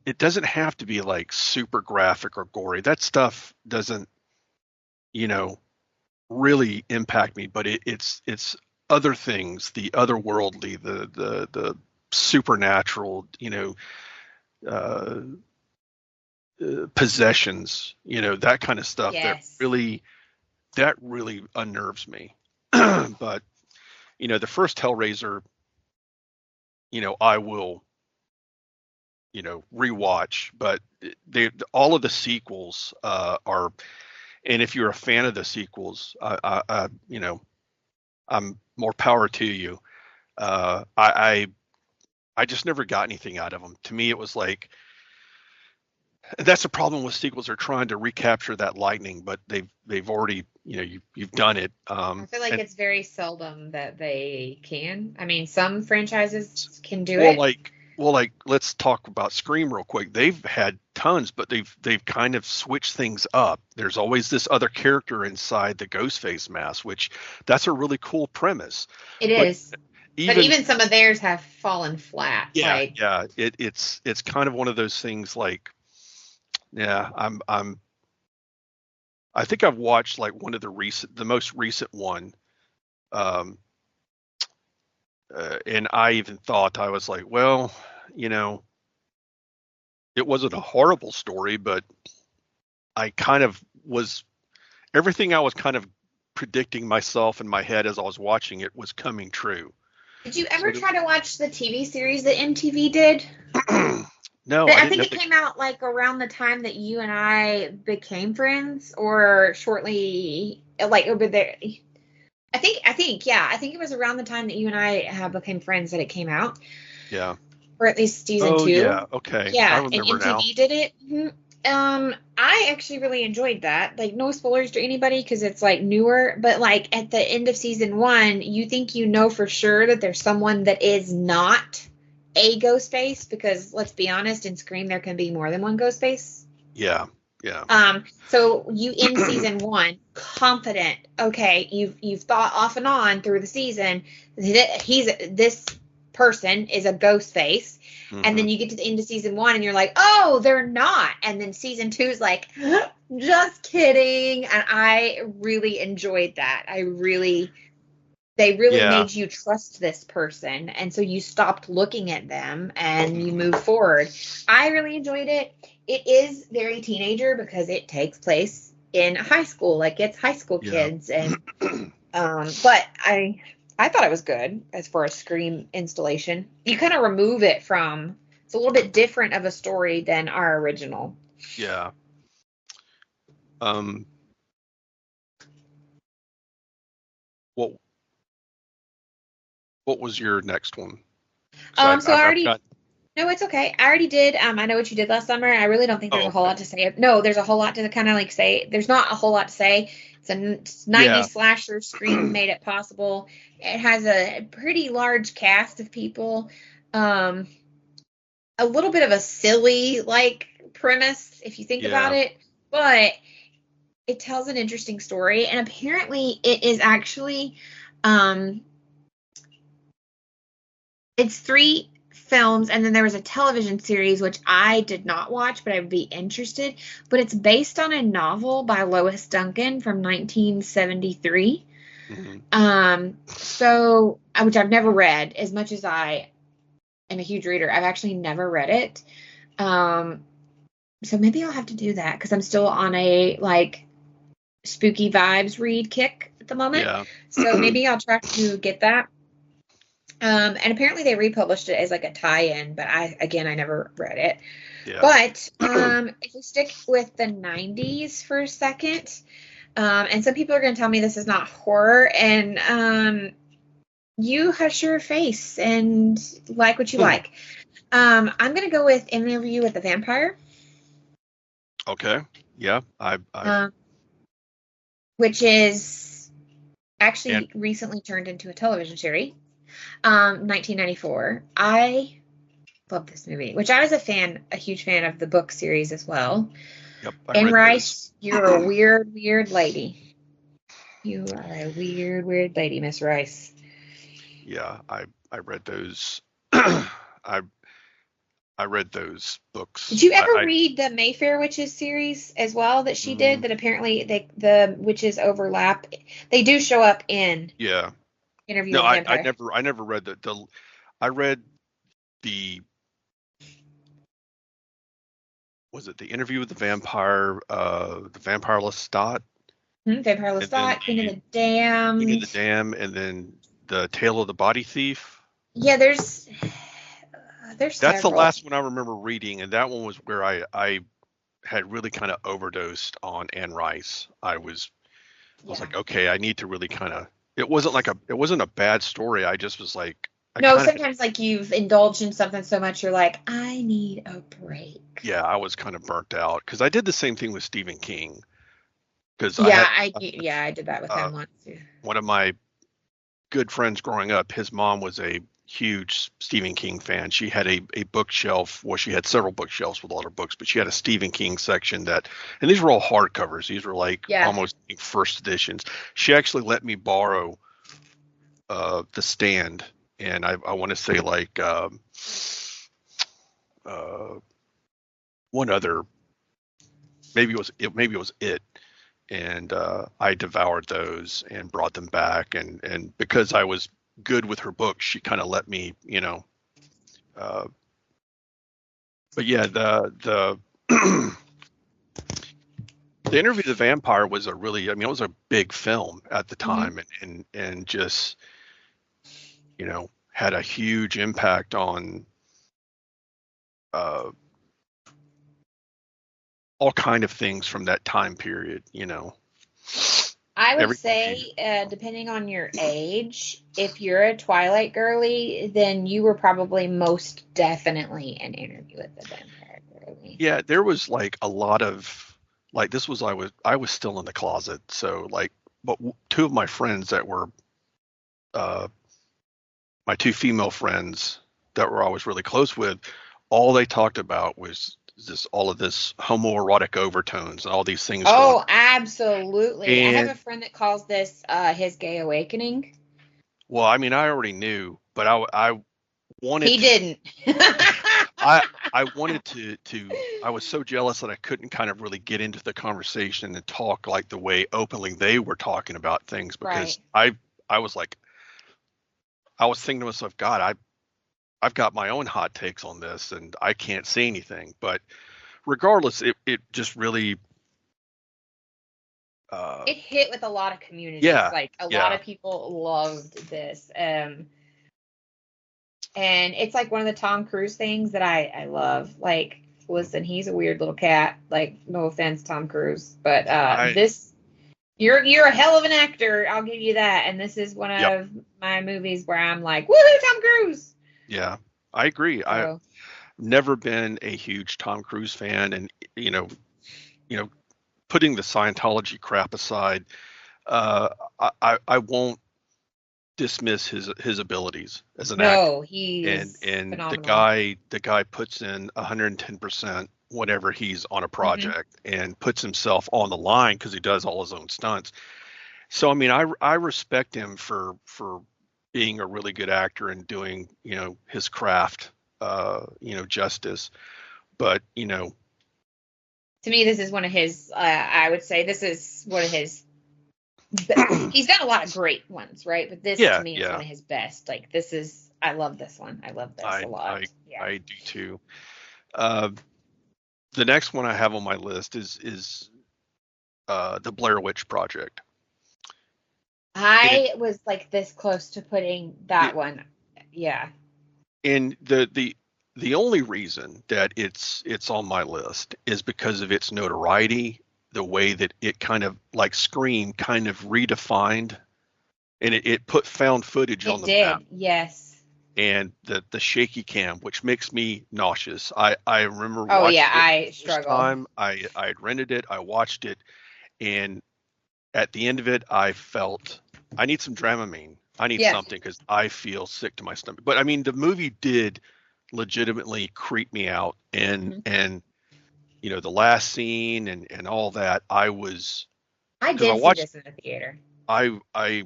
it doesn't have to be super graphic or gory. That stuff doesn't, really impact me, but it's other things, the otherworldly, the supernatural, possessions, that kind of stuff. Yes. that really unnerves me. But the first Hellraiser, I will rewatch, but all of the sequels are, and if you're a fan of the sequels, I'm more power to you. I just never got anything out of them. To me, it was like, that's the problem with sequels. They're trying to recapture that lightning, but they've already, you've done it. I feel like it's very seldom that they can. I mean, some franchises can do it. Let's talk about Scream real quick. They've had tons, but they've kind of switched things up. There's always this other character inside the Ghostface mask, which that's a really cool premise. It is. But even some of theirs have fallen flat. Yeah, Like, yeah. It's kind of one of those things like, yeah, I think I've watched like one of the most recent one, um, and I even thought, I was like, well, you know, it wasn't a horrible story, but I kind of was everything I was kind of predicting myself in my head as I was watching it was coming true. did you ever So try to watch the TV series that MTV did? no, I I didn't think know. it came out like around the time that you and I became friends, or shortly, like over there. I think it was around the time that you and I became friends that it came out, Yeah. or at least season Oh two. yeah. Okay. I Yeah, and remember now. MTV did it. Mhm. I actually really enjoyed that. Like, no spoilers to anybody because it's like newer, but like at the end of season one, you think you know for sure that there's someone that is not a ghost face, because let's be honest, in Scream there can be more than one ghost face. Yeah. Yeah. So you end season one confident. Okay, you've thought off and on through the season that this person is a ghost face, and then Hmm. you get to the end of season one and you're like, oh, they're not. And then season two is like, just kidding. And I really enjoyed that. They really Yeah. made you trust this person, and so you stopped looking at them and you moved forward. I really enjoyed it. It is very teenager because it takes place in high school, like it's high school Yeah. kids, and but I thought it was good as far as Scream installation. You kind of remove it from, it's a little bit different of a story than our original. Yeah. Um. What What was your next one? 'Cause So I I've already, got. no, it's okay. I already did. I know what you did last summer. I really don't think there's Oh, a whole okay. lot to say. No, there's a whole lot to kind of like say. There's not a whole lot to say. It's a 90s Yeah. slasher. Scream made it possible. It has a pretty large cast of people. Um, a little bit of a silly like premise if you think about Yeah. it, but it tells an interesting story. And apparently, it is actually it's 3 films, and then there was a television series which I did not watch, but I would be interested. But it's based on a novel by Lois Duncan from 1973. Hmm. So which I've never read. As much as I am a huge reader, I've actually never read it. So maybe I'll have to do that because I'm still on a like spooky vibes read kick at the moment. Yeah. So maybe I'll try to get that. And apparently they republished it as like a tie-in, but I never read it. Yeah. But if we stick with the 90s for a second, and some people are going to tell me this is not horror, and you hush your face and like what you like. I'm going to go with Interview with the Vampire. Okay. Yeah. Which is And actually recently turned into a television series. 1994. I love this movie, which I was a huge fan of the book series as well. yep, I Anne read those. Rice, you're a weird, weird lady. You are a weird, weird lady, Miss Rice. Yeah, I read those. I I read those books. Did you ever I read the Mayfair Witches series as well that she did? mm, That apparently the witches overlap. They do show up in yeah. Interview No, with the I Vampire. never read the I read the was it the Interview with the Vampire, the Vampire Lestat, Vampire and then Lestat, Queen of the the King of Damned. the Dam, and then the Tale of the Body Thief. Yeah, there's That's the several. last one I remember reading, and that one was where I had really kind of overdosed on Anne Rice. I was Yeah. like, okay, I need to really kind of. It wasn't a bad story. I just was like, I No, kind of sometimes like you've indulged in something so much you're like, I need a break. yeah, I was kind of burnt out because I did the same thing with Stephen King because I Yeah, had I did that with uh, him once too. one of my good friends growing up. His mom was a huge Stephen King fan. She had a bookshelf. Well, she had several bookshelves with a lot of books, but she had a Stephen King section and these were all hardcovers. These were like Yeah. almost first editions. She actually let me borrow The Stand, and I want to say like one other, maybe it was it, and I devoured those and brought them back, and because I was good with her books, she kind of let me, uh, but yeah, the the Interview with the Vampire was a really, I mean, it was a big film at the time, and just, had a huge impact on uh, all kind of things from that time period. I would Everything. say, depending on your age, if you're a Twilight girly, then you were probably most definitely an Interview with the Vampire girly. Yeah, there was like a lot of like this was I was still in the closet, so like, but two of my friends that were uh, my two female friends that were I was really close with, all they talked about was all of this homoerotic overtones and all these things going Oh, on. absolutely. I have And a friend that calls this his gay awakening. well, I mean, I already knew, but I wanted He to, didn't. I wanted to I was so jealous that I couldn't kind of really get into the conversation and talk like the way openly they were talking about things, because Right. I was like, I was thinking to myself, God, I've got my own hot takes on this and I can't say anything. But regardless, it just really It hit with a lot of communities. yeah, Like a lot yeah. of people loved this. And it's like one of the Tom Cruise things that I love. Like, listen, he's a weird little cat. Like, no offense, Tom Cruise, but I this you're a hell of an actor. I'll give you that. And this is one Yep. of my movies where I'm like, woohoo, Tom Cruise. Yeah, I agree. I've So never been a huge Tom Cruise fan, and you know, putting the Scientology crap aside, uh, I won't dismiss his abilities as an actor, no, and he's the phenomenal. guy puts in 110% whenever he's on a Hmm. project and puts himself on the line because he does all his own stunts. So I mean, I respect him for being a really good actor and doing his craft justice. But To me, this is one of his. I would say this is one of his. He's done a lot of great ones, right? But this, to yeah, me, is one yeah, of his best. Like this is. I love this one. I love this a I lot. I Yeah. I do too. Uh, the next one I have on my list is the Blair Witch Project. And I was like this close to putting it, that one. Yeah. and the only reason that it's on my list is because of its notoriety, the way that it kind of like Scream kind of redefined, and it put found footage on It the map, did. Yes. and the shaky cam, which makes me nauseous. I remember Oh yeah, watching it I the first struggle. time. I had rented it, I watched it, and at the end of it, I felt I need some Dramamine. I need Yeah. something because I feel sick to my stomach. But I mean, the movie did legitimately creep me out, and Mhm. the last scene and all that. I was I because I did see watched this in the theater. I I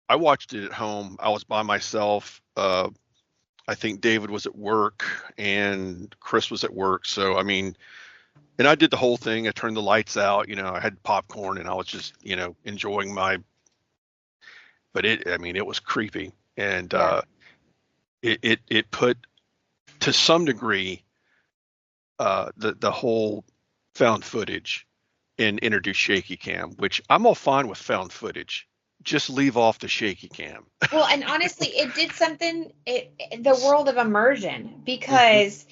I watched it at home. I was by myself. I think David was at work and Chris was at work. So I mean, and I did the whole thing. I turned the lights out. I had popcorn and I was just enjoying my. But I mean, it was creepy, and Yeah. it put to some degree the whole found footage and introduce shaky cam, which I'm all fine with found footage. Just leave off the shaky cam. Well, and honestly, it did something the world of immersion Hmm. because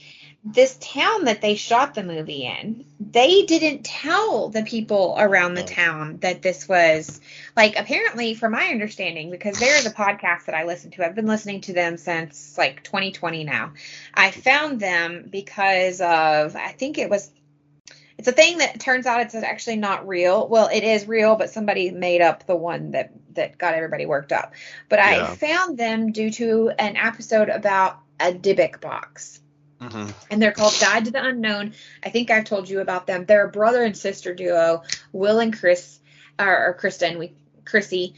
this town that they shot the movie in, they didn't tell the people around the No. town that this was like apparently from my understanding because there is a podcast that I listen to. I've been listening to them since like 2020 now. I found them because of I think it's a thing that turns out it's actually not real. Well, it is real, but somebody made up the one that got everybody worked up. But I Yeah. found them due to an episode about a Dybbuk box. Hmm. And they're called Guide to the Unknown. I think I've told you about them. They're a brother and sister duo, Will and Chris, or Kristen, Chrissy.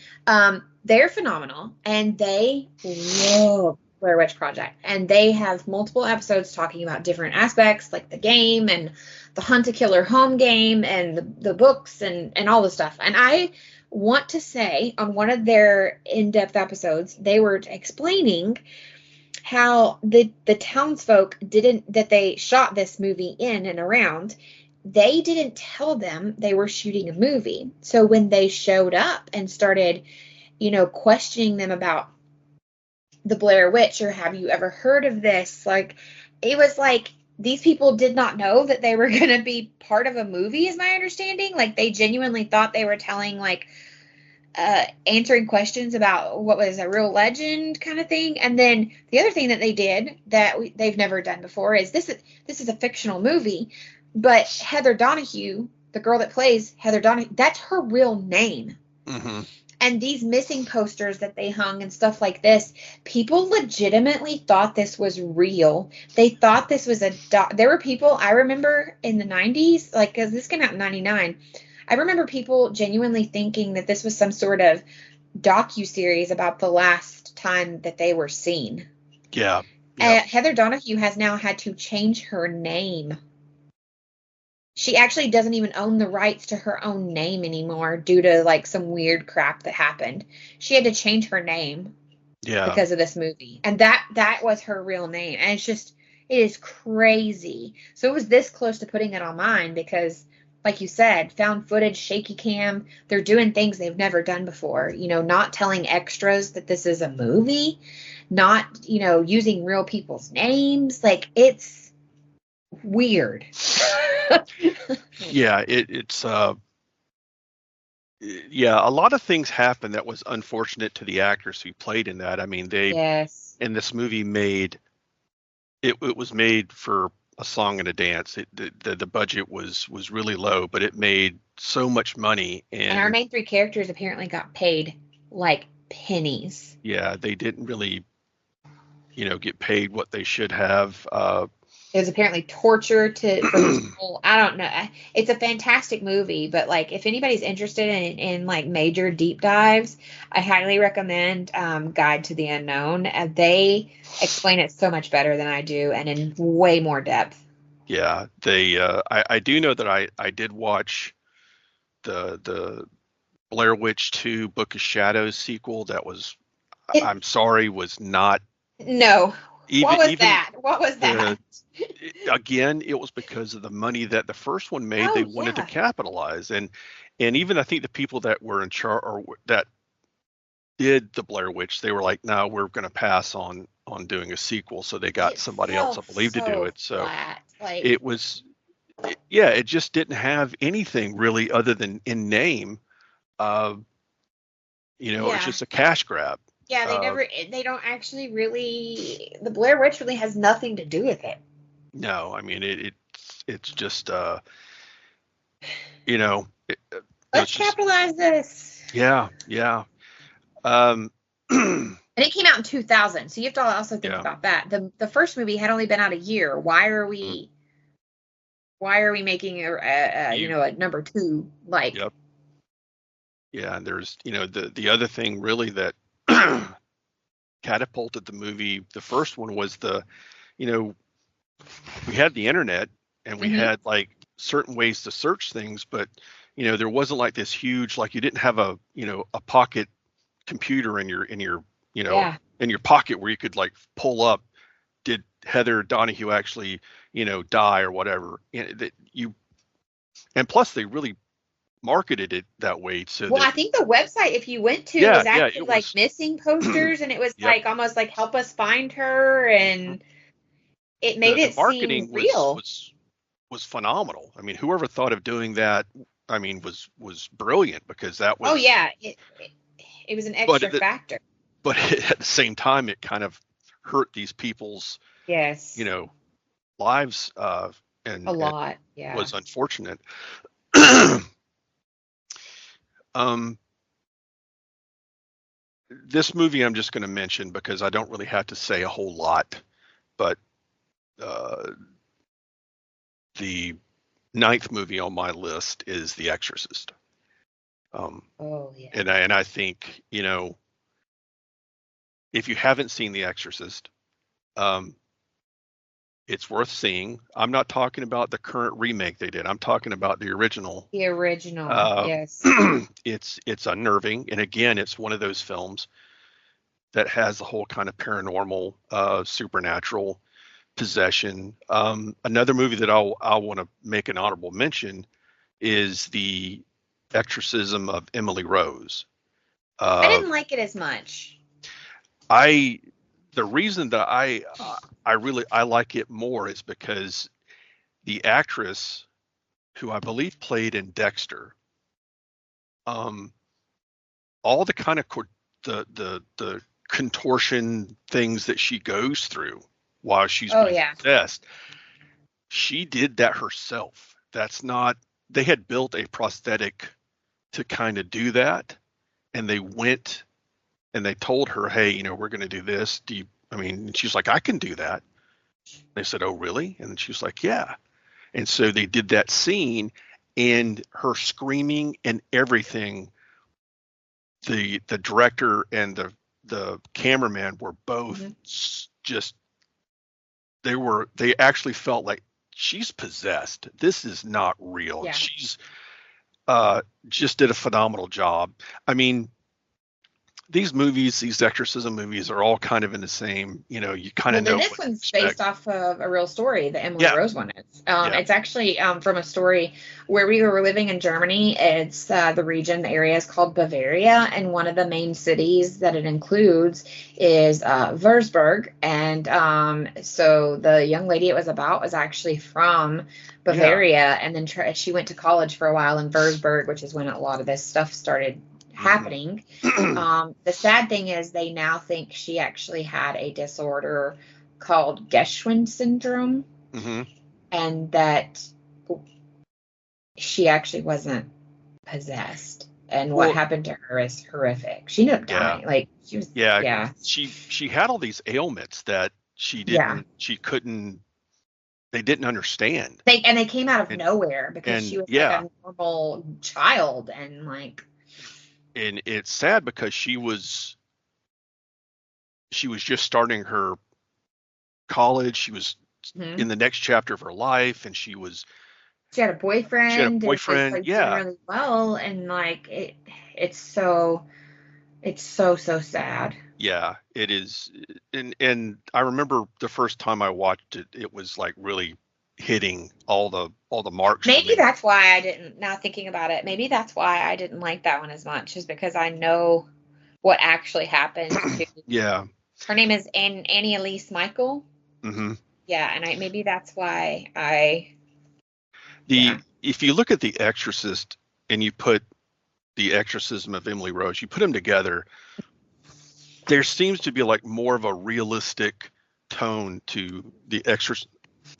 they're phenomenal, and they love Blair Witch Project, and they have multiple episodes talking about different aspects, like the game and the Hunt a Killer Home game and the books and all the stuff. And I want to say on one of their in-depth episodes, they were explaining how the townsfolk that they shot this movie in and around, they didn't tell them they were shooting a movie. So when they showed up and started, questioning them about the Blair Witch, or have you ever heard of this? Like, it was like these people did not know that they were going to be part of a movie, is my understanding. Like, they genuinely thought they were telling, like, answering questions about what was a real legend kind of thing. And then the other thing that they did that they've never done before is this is a fictional movie, but Heather Donahue, the girl that plays Heather Donahue, that's her real name. Mm-hmm. And these missing posters that they hung and stuff like this, people legitimately thought this was real. They thought this was there were people, I remember in the 90s, like, because this came out in 99, I remember people genuinely thinking that this was some sort of docu-series about the last time that they were seen. Yeah. Heather Donahue has now had to change her name. She actually doesn't even own the rights to her own name anymore due to, like, some weird crap that happened. She had to change her name because of this movie. And that was her real name. And it is crazy. So it was this close to putting it on mine because, like you said, found footage, shaky cam, they're doing things they've never done before. Not telling extras that this is a movie, not, using real people's names. Like, it's weird. Yeah, it's a lot of things happened that was unfortunate to the actors who played in that. I mean, and this movie it was made for a song and a dance. The budget was really low, but it made so much money. And our main three characters apparently got paid like pennies. Yeah, they didn't really, get paid what they should have. It was apparently torture for people. I don't know. It's a fantastic movie, but, like, if anybody's interested in like major deep dives, I highly recommend Guide to the Unknown. They explain it so much better than I do, and in way more depth. Yeah, I do know that I did watch the Blair Witch 2 Book of Shadows sequel. That was, I'm sorry, was not. No. What was that? Again, it was because of the money that the first one made. They wanted to capitalize, and even I think the people that were in charge or that did the Blair Witch, they were like, no, we're going to pass on doing a sequel. So they got somebody else, I believe, to do it. So it was, it just didn't have anything really other than in name. It's just a cash grab. Yeah, they don't actually really, the Blair Witch really has nothing to do with it. No, I mean, it's just, let's capitalize this. Yeah. And it came out in 2000, so you have to also think about that. The first movie had only been out a year. Why are we making a number 2? Like, yep. Yeah, and there's the other thing really that catapulted the movie. The first one was we had the internet and we had like certain ways to search things, but there wasn't like this huge, like, you didn't have a pocket computer in your in your pocket where you could like pull up, did Heather Donahue actually die or whatever. And plus they really marketed it that way. So I think the website, if you went to, was actually like missing posters, and it was like almost like help us find her, and it made it marketing seem real. Was phenomenal. I mean, whoever thought of doing that, I mean, was brilliant, because that was. Oh yeah, it was an extra factor. But at the same time, it kind of hurt these people's lives, and a lot. Was unfortunate. This movie I'm just going to mention because I don't really have to say a whole lot, but the 9th movie on my list is The Exorcist. And I think, if you haven't seen The Exorcist, um, it's worth seeing. I'm not talking about the current remake they did. I'm talking about the original. The original, Uh, yes. it's unnerving, and again, it's one of those films that has the whole kind of paranormal, supernatural possession. Another movie that I'll want to make an honorable mention is The Exorcism of Emily Rose. I Uh, didn't like it as much. I the reason that I like it more is because the actress who I believe played in Dexter, um, all the kind of the contortion things that she goes through while she's Oh being yeah. possessed, she did that herself. That's not They had built a prosthetic to kind of do that, and they went and they told her, hey, we're going to do this. And she's like, I can do that. They said, oh, really? And she was like, yeah. And so they did that scene, and her screaming and everything. The director and the cameraman were both just they actually felt like she's possessed. This is not real. Yeah. She's just did a phenomenal job. I mean, these exorcism movies are all kind of in the same, you kind of know This what to one's expect. based off of a real story. The Emily Rose one is. It's actually from a story where we were living in Germany. It's the area is called Bavaria, and one of the main cities that it includes is Würzburg. And so the young lady it was about was actually from Bavaria, and then she went to college for a while in Würzburg, which is when a lot of this stuff started happening. The sad thing is they now think she actually had a disorder called Geschwind syndrome, and that she actually wasn't possessed. And what happened to her is horrific. She ended up dying. Like she was, She had all these ailments that she couldn't. They didn't understand. They came out of nowhere because she was like a normal child, and like. And it's sad because she was just starting her college. She was in the next chapter of her life, and she had a boyfriend. And was, like, doing really well, and like it's so sad. Yeah, it is. And I remember the first time I watched it, it was like really hitting all the marks. Maybe that's why I didn't. Now thinking about it, maybe that's why I didn't like that one as much, is because I know what actually happened. To, her name is Annie Elise Michael. Yeah, and maybe that's why I. If you look at The Exorcist and you put The Exorcism of Emily Rose, you put them together, there seems to be like more of a realistic tone to The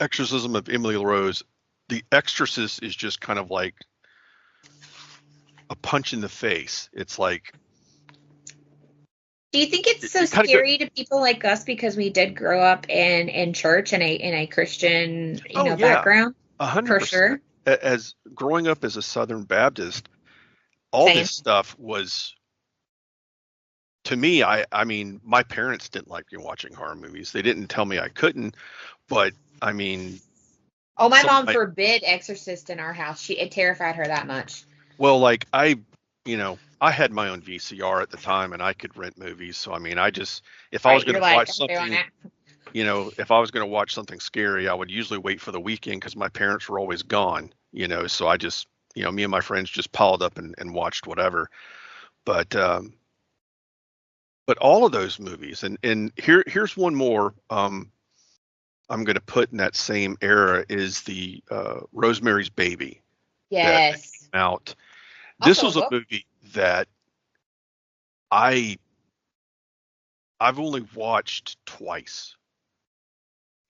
Exorcism of Emily Rose. The Exorcist is just kind of like a punch in the face. It's like. Do you think it's so scary to people like us because we did grow up in church in a Christian background? 100%. For sure. As growing up as a Southern Baptist, all this stuff was, to me, I mean, my parents didn't like me watching horror movies. They didn't tell me I couldn't, but I mean. Oh, my mom forbid Exorcist in our house. It terrified her that much. Well, like I had my own VCR at the time, and I could rent movies. So I mean, if I was going to watch something, if I was going to watch something scary, I would usually wait for the weekend because my parents were always gone. So I just, me and my friends just piled up and watched whatever. But all of those movies, and here's one more. I'm going to put in that same era is the Rosemary's Baby. Yes. That came out. This was a movie that I've only watched twice.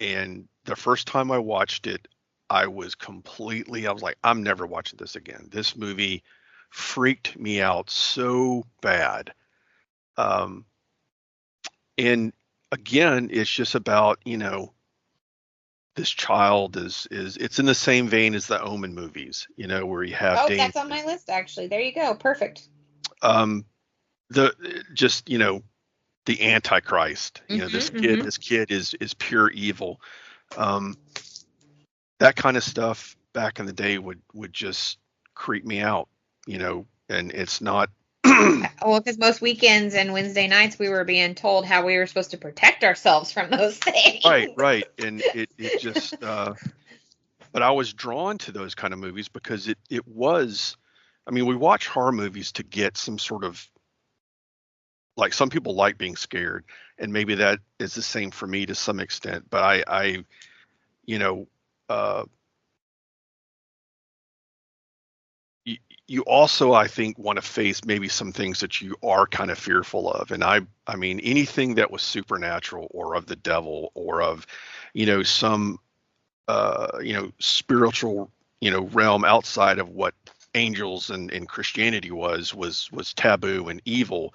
And the first time I watched it, I was like, I'm never watching this again. This movie freaked me out so bad. And again, it's just about, this child is it's in the same vein as the Omen movies, where you have. Oh, that's on my list actually. There you go. Perfect. the Antichrist. Mm-hmm. This kid is pure evil. Um, that kind of stuff back in the day would just creep me out, and it's not. Well, because most weekends and Wednesday nights we were being told how we were supposed to protect ourselves from those things. Right, and it just. But I was drawn to those kind of movies because it was. I mean, we watch horror movies to get some sort of, like, some people like being scared, and maybe that is the same for me to some extent. But I you know, uh, you, you also, I think, want to face maybe some things that you are kind of fearful of. And I mean, anything that was supernatural or of the devil or of, some, spiritual, realm outside of what angels and Christianity was taboo and evil.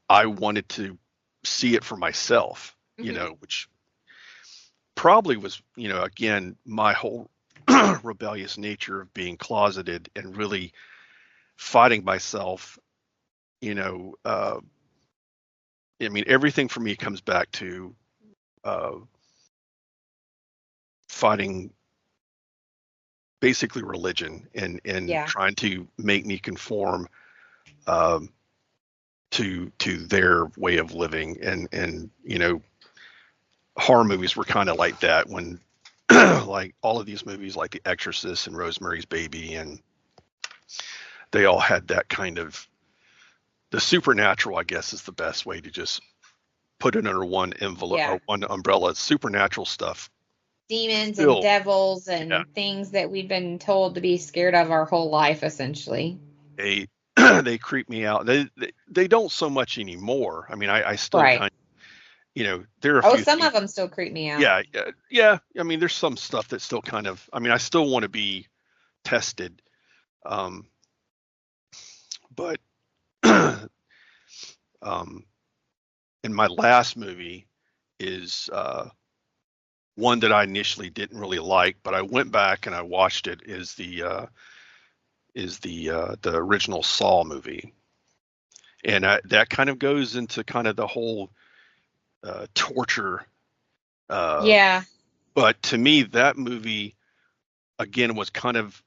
I wanted to see it for myself, Mm-hmm. which probably was, again, my whole rebellious nature of being closeted and really fighting myself. you know uh I mean, everything for me comes back to uh fighting basically religion and Yeah. trying to make me conform um to their way of living. And horror movies were kind of like that when like all of these movies like The Exorcist and Rosemary's Baby, and they all had that kind of, the supernatural, I guess, is the best way to just put it under one envelope Yeah. or one umbrella. Supernatural stuff Demons and still, devils yeah, and things that we've been told to be scared of our whole life, essentially. they they creep me out. They don't so much anymore. I mean, I still Right. kind of, there are a Oh, few some things. of them still creep me out. Yeah, yeah, yeah. I mean, there's some stuff that still kind of. I mean, I still want to be tested, um, but um, and my last movie is one that I initially didn't really like, but I went back and I watched it. Is the original Saw movie, and that kind of goes into kind of the whole torture. Uh, Yeah. but to me, that movie again was kind of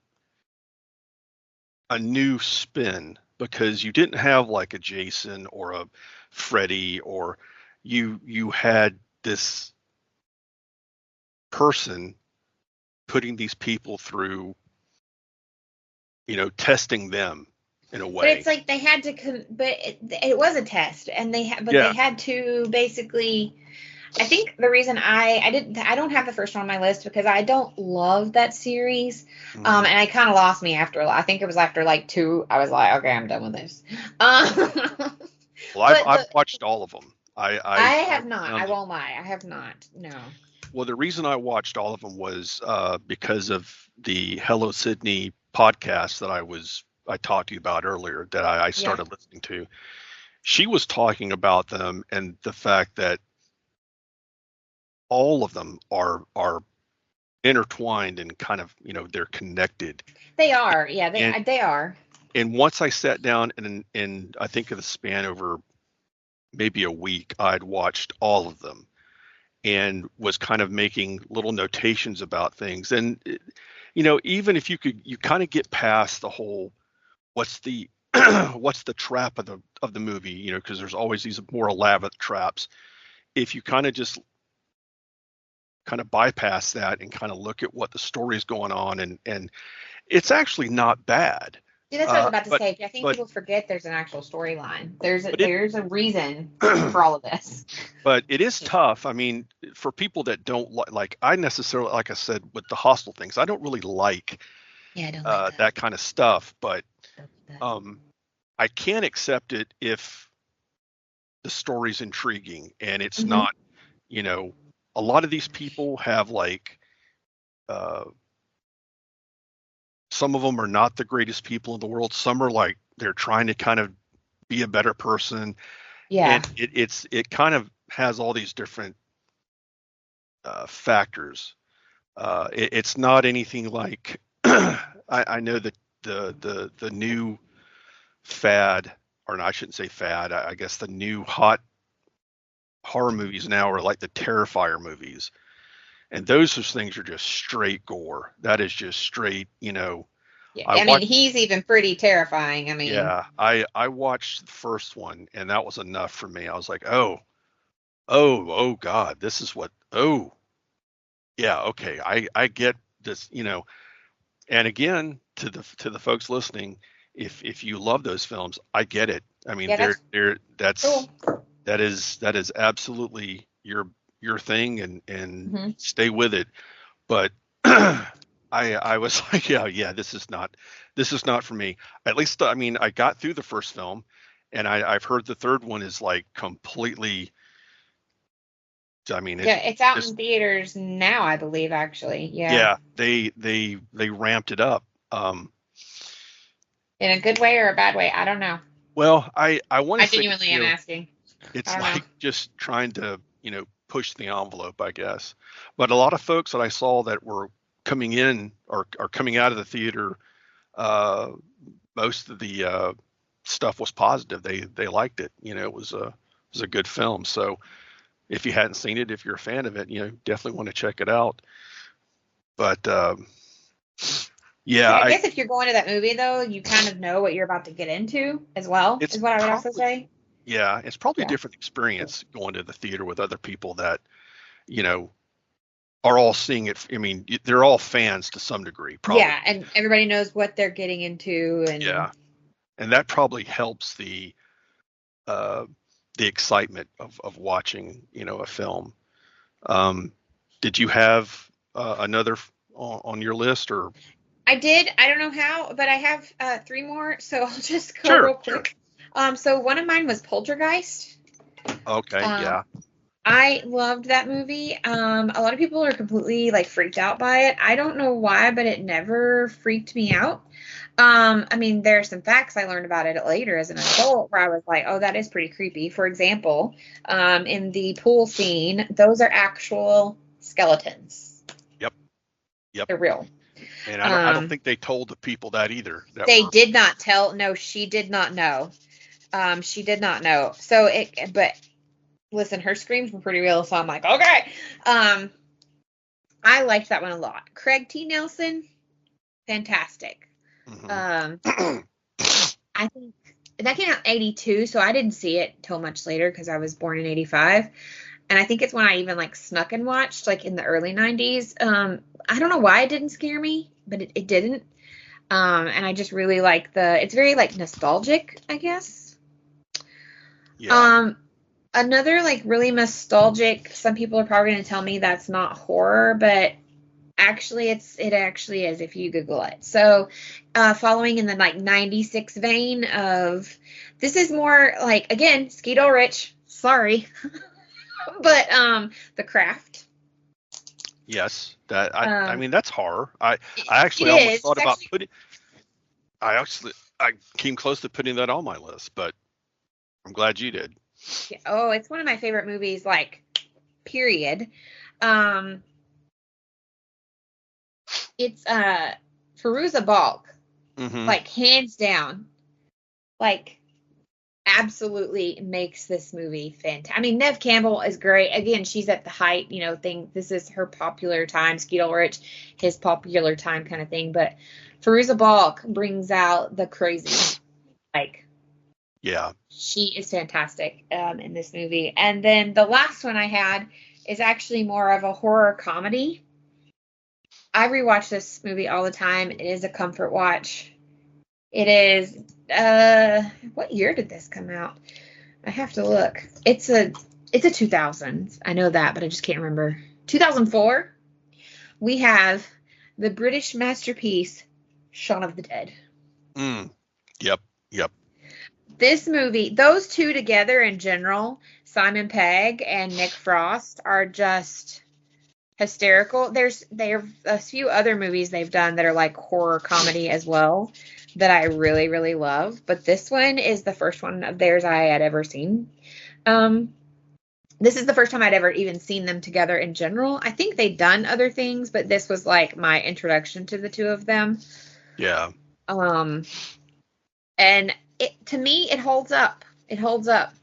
a new spin because you didn't have like a Jason or a Freddy, or you had this person putting these people through, testing them in a But it's way. like they had to, but it was a test, and but they Yeah. had to basically. I think the reason I don't have the first one on my list because I don't love that series, Mhm. and I kind of lost me after. I think it was after like two. I was like, okay, I'm done with this. Um, Well, I've but I've watched all of them. I I have not. found I them. won't lie. I have not. No. Well, the reason I watched all of them was because of the Hello Sydney podcast that I talked to you about earlier, that I Yeah. started listening to. She was talking about them and the fact that all of them are intertwined and kind of, they're connected. They are. Yeah. And They are. and once I sat down and I think of the span over maybe a week, I'd watched all of them and was kind of making little notations about things. And even if you kind of get past the whole, what's the what's the trap of the movie, because there's always these more elaborate traps. If you kind of just kind of bypass that and kind of look at what the story's going on, and it's actually not bad. See, that's what I was about to But say. I think but people forget there's an actual storyline. There's but it there's a reason for all of this. but it is tough. I mean, for people that don't like, I necessarily, like I said, with the hostile things, I don't really like Yeah, I don't like that kind of stuff. But that. um, I can accept it if the story's intriguing and it's Hmm. not, you know, a lot of these people have like, uh, some of them are not the greatest people in the world. Some are like, they're trying to kind of be a better person. Yeah. And it kind of has all these different factors. It's not anything like, I know that the new fad, or no, I shouldn't say fad. I guess the new hot horror movies now are like the Terrifier movies, and those things are just straight gore. That is just straight, Yeah, I I mean, watched. he's even pretty terrifying. I mean, Yeah, I watched the first one, and that was enough for me. I was like, oh God, this is what. Oh, yeah, okay, I get this, And again, to the folks listening, if you love those films, I get it. I mean, yeah, that's they're cool. that is absolutely your thing, and Hmm. stay with it. But I was like, yeah, this is not for me. At least, I mean, I got through the first film, and I've heard the third one is like completely. I mean, it Yeah, it's out just in theaters now, I believe, actually. Yeah. yeah, they ramped it up. Um, In a good way or a bad way, I don't know. well, I want I to say, genuinely am asking. I it's don't know. like just trying to, push the envelope, I guess. But a lot of folks that I saw that were coming in or coming out of the theater, uh, most of the stuff was positive. They liked it. It was a good film. So if you hadn't seen it, if you're a fan of it, definitely want to check it out. But yeah, Yeah, I guess if you're going to that movie, though, you kind of know what you're about to get into as well, it's is what I would also probably say. yeah, it's probably a Yeah. different experience going to the theater with other people that you know are all seeing it. I mean, they're all fans to some degree, probably. Yeah, and everybody knows what they're getting into, and Yeah, and that probably helps uh, the excitement of watching, a film. Um, did you have another on your list, or? I did. I don't know how, but I have three more, so I'll just go Sure, real sure. quick. So one of mine was Poltergeist. Okay, Um, yeah, I loved that movie. A lot of people are completely like freaked out by it. I don't know why, but it never freaked me out. I mean, there are some facts I learned about it later as an adult where I was like, oh, that is pretty creepy. For example, in the pool scene, those are actual skeletons. yep, yep. They're real. And I don't Um, think they told the people that either. That they were did not tell. No, she did not know. She did not know. But listen, her screams were pretty real, so I'm like, okay. Um, I liked that one a lot. Craig T. Nelson, fantastic. mhm. Um, I think that came out in 82, so I didn't see it till much later because I was born in 85. And I think it's when I even like snuck and watched, like in the early 90s. I don't know why it didn't scare me, but it didn't. And I just really like it's very like nostalgic, I guess. Yeah, Another like really nostalgic, some people are probably going to tell me that's not horror, but actually it actually is if you Google it. So, following in the like 96 vein of, this is more like, again, Skeet Ulrich, sorry, but The Craft. yes. That I Um, mean that's horror. it, I it actually almost is. thought It's about actually, putting. I came close to putting that on my list, but I'm glad you did. oh, it's one of my favorite movies, like, period. Um, it's Fairuza Balk, Hmm. like hands down, like absolutely makes this movie fantastic. I mean, Nev Campbell is great. Again, she's at the height, thing. This is her popular time. Skeet Ulrich, his popular time kind of thing. But Fairuza Balk brings out the crazy. Like, Yeah. she is fantastic in this movie. And then the last one I had is actually more of a horror comedy. I rewatch this movie all the time. It is a comfort watch. It is, what year did this come out? I have to look. It's a 2000s. I know that, but I just can't remember. 2004. We have the British masterpiece Shaun of the Dead. Mm. Yep. Yep. This movie, those two together in general, Simon Pegg and Nick Frost, are just hysterical. There a few other movies they've done that are like horror comedy as well that I really, really love. But this one is the first one of theirs I had ever seen. This is the first time I'd ever even seen them together in general. I think they'd done other things, but this was like my introduction to the two of them. Yeah. Um, and to me, it holds up. It holds up.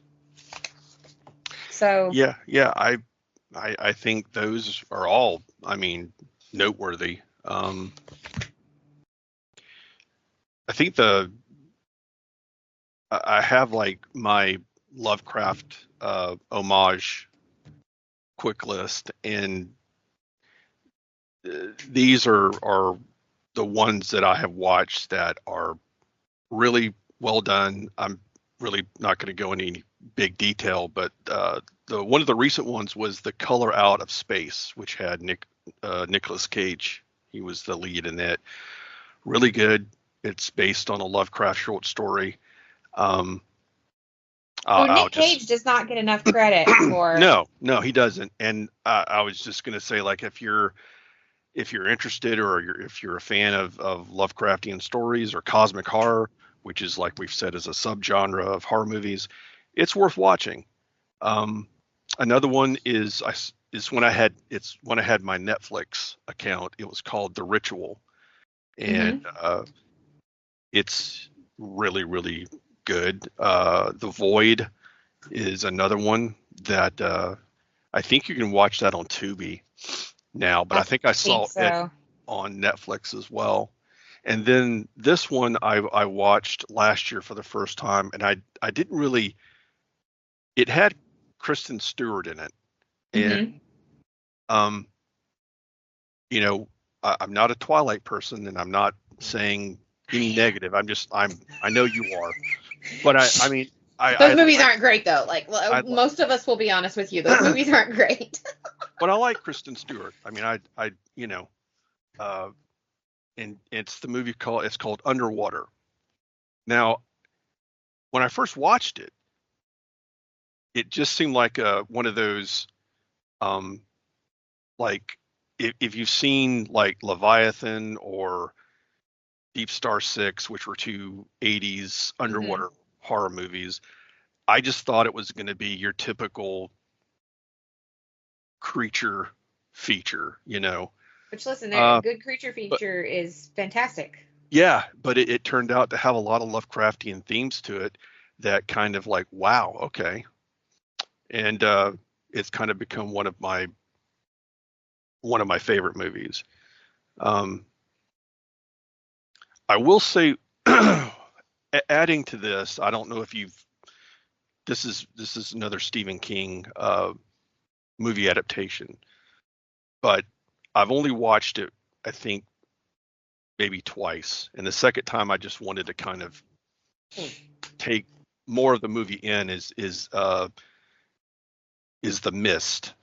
So Yeah. I think those are all, I mean, noteworthy. I think I have like my Lovecraft homage quick list, and these are the ones that I have watched that are really well done. I'm really not going to go into any big detail, but the one of the recent ones was The Color Out of Space, which had Nicolas Cage. He was the lead in it. Really good. It's based on a Lovecraft short story. Um, who I'll Nick just Cage does not get enough credit for. no, he doesn't. And I was just going to say, like, if you're interested, or if you're a fan of Lovecraftian stories or cosmic horror, which is, like we've said, is a subgenre of horror movies, it's worth watching. Another one is when I had my Netflix account. It was called The Ritual, and it's really, really good. The Void is another one that I think you can watch that on Tubi now, but I think I saw it on Netflix as well. And then this one I watched last year for the first time, and I didn't really. It had Kristen Stewart in it, and you know, I'm not a Twilight person, and I'm not saying any negative. I know you are, but I mean, those movies aren't great though. Like, most of us will be honest with you, those movies aren't great. But I like Kristen Stewart. I mean, and it's called Underwater. Now, when I first watched it, it just seemed like one of those, like if you've seen like Leviathan or Deep Star 6, which were two 80s underwater horror movies, I just thought it was going to be your typical creature feature, Which, listen, a good creature feature is fantastic. Yeah, but it turned out to have a lot of Lovecraftian themes to it that kind of like, wow, okay. And it's kind of become one of my favorite movies. I will say, adding to this, I don't know if this is another Stephen King movie adaptation, but I've only watched it, I think, maybe twice, and the second time I just wanted to kind of take more of the movie in. Is The Mist.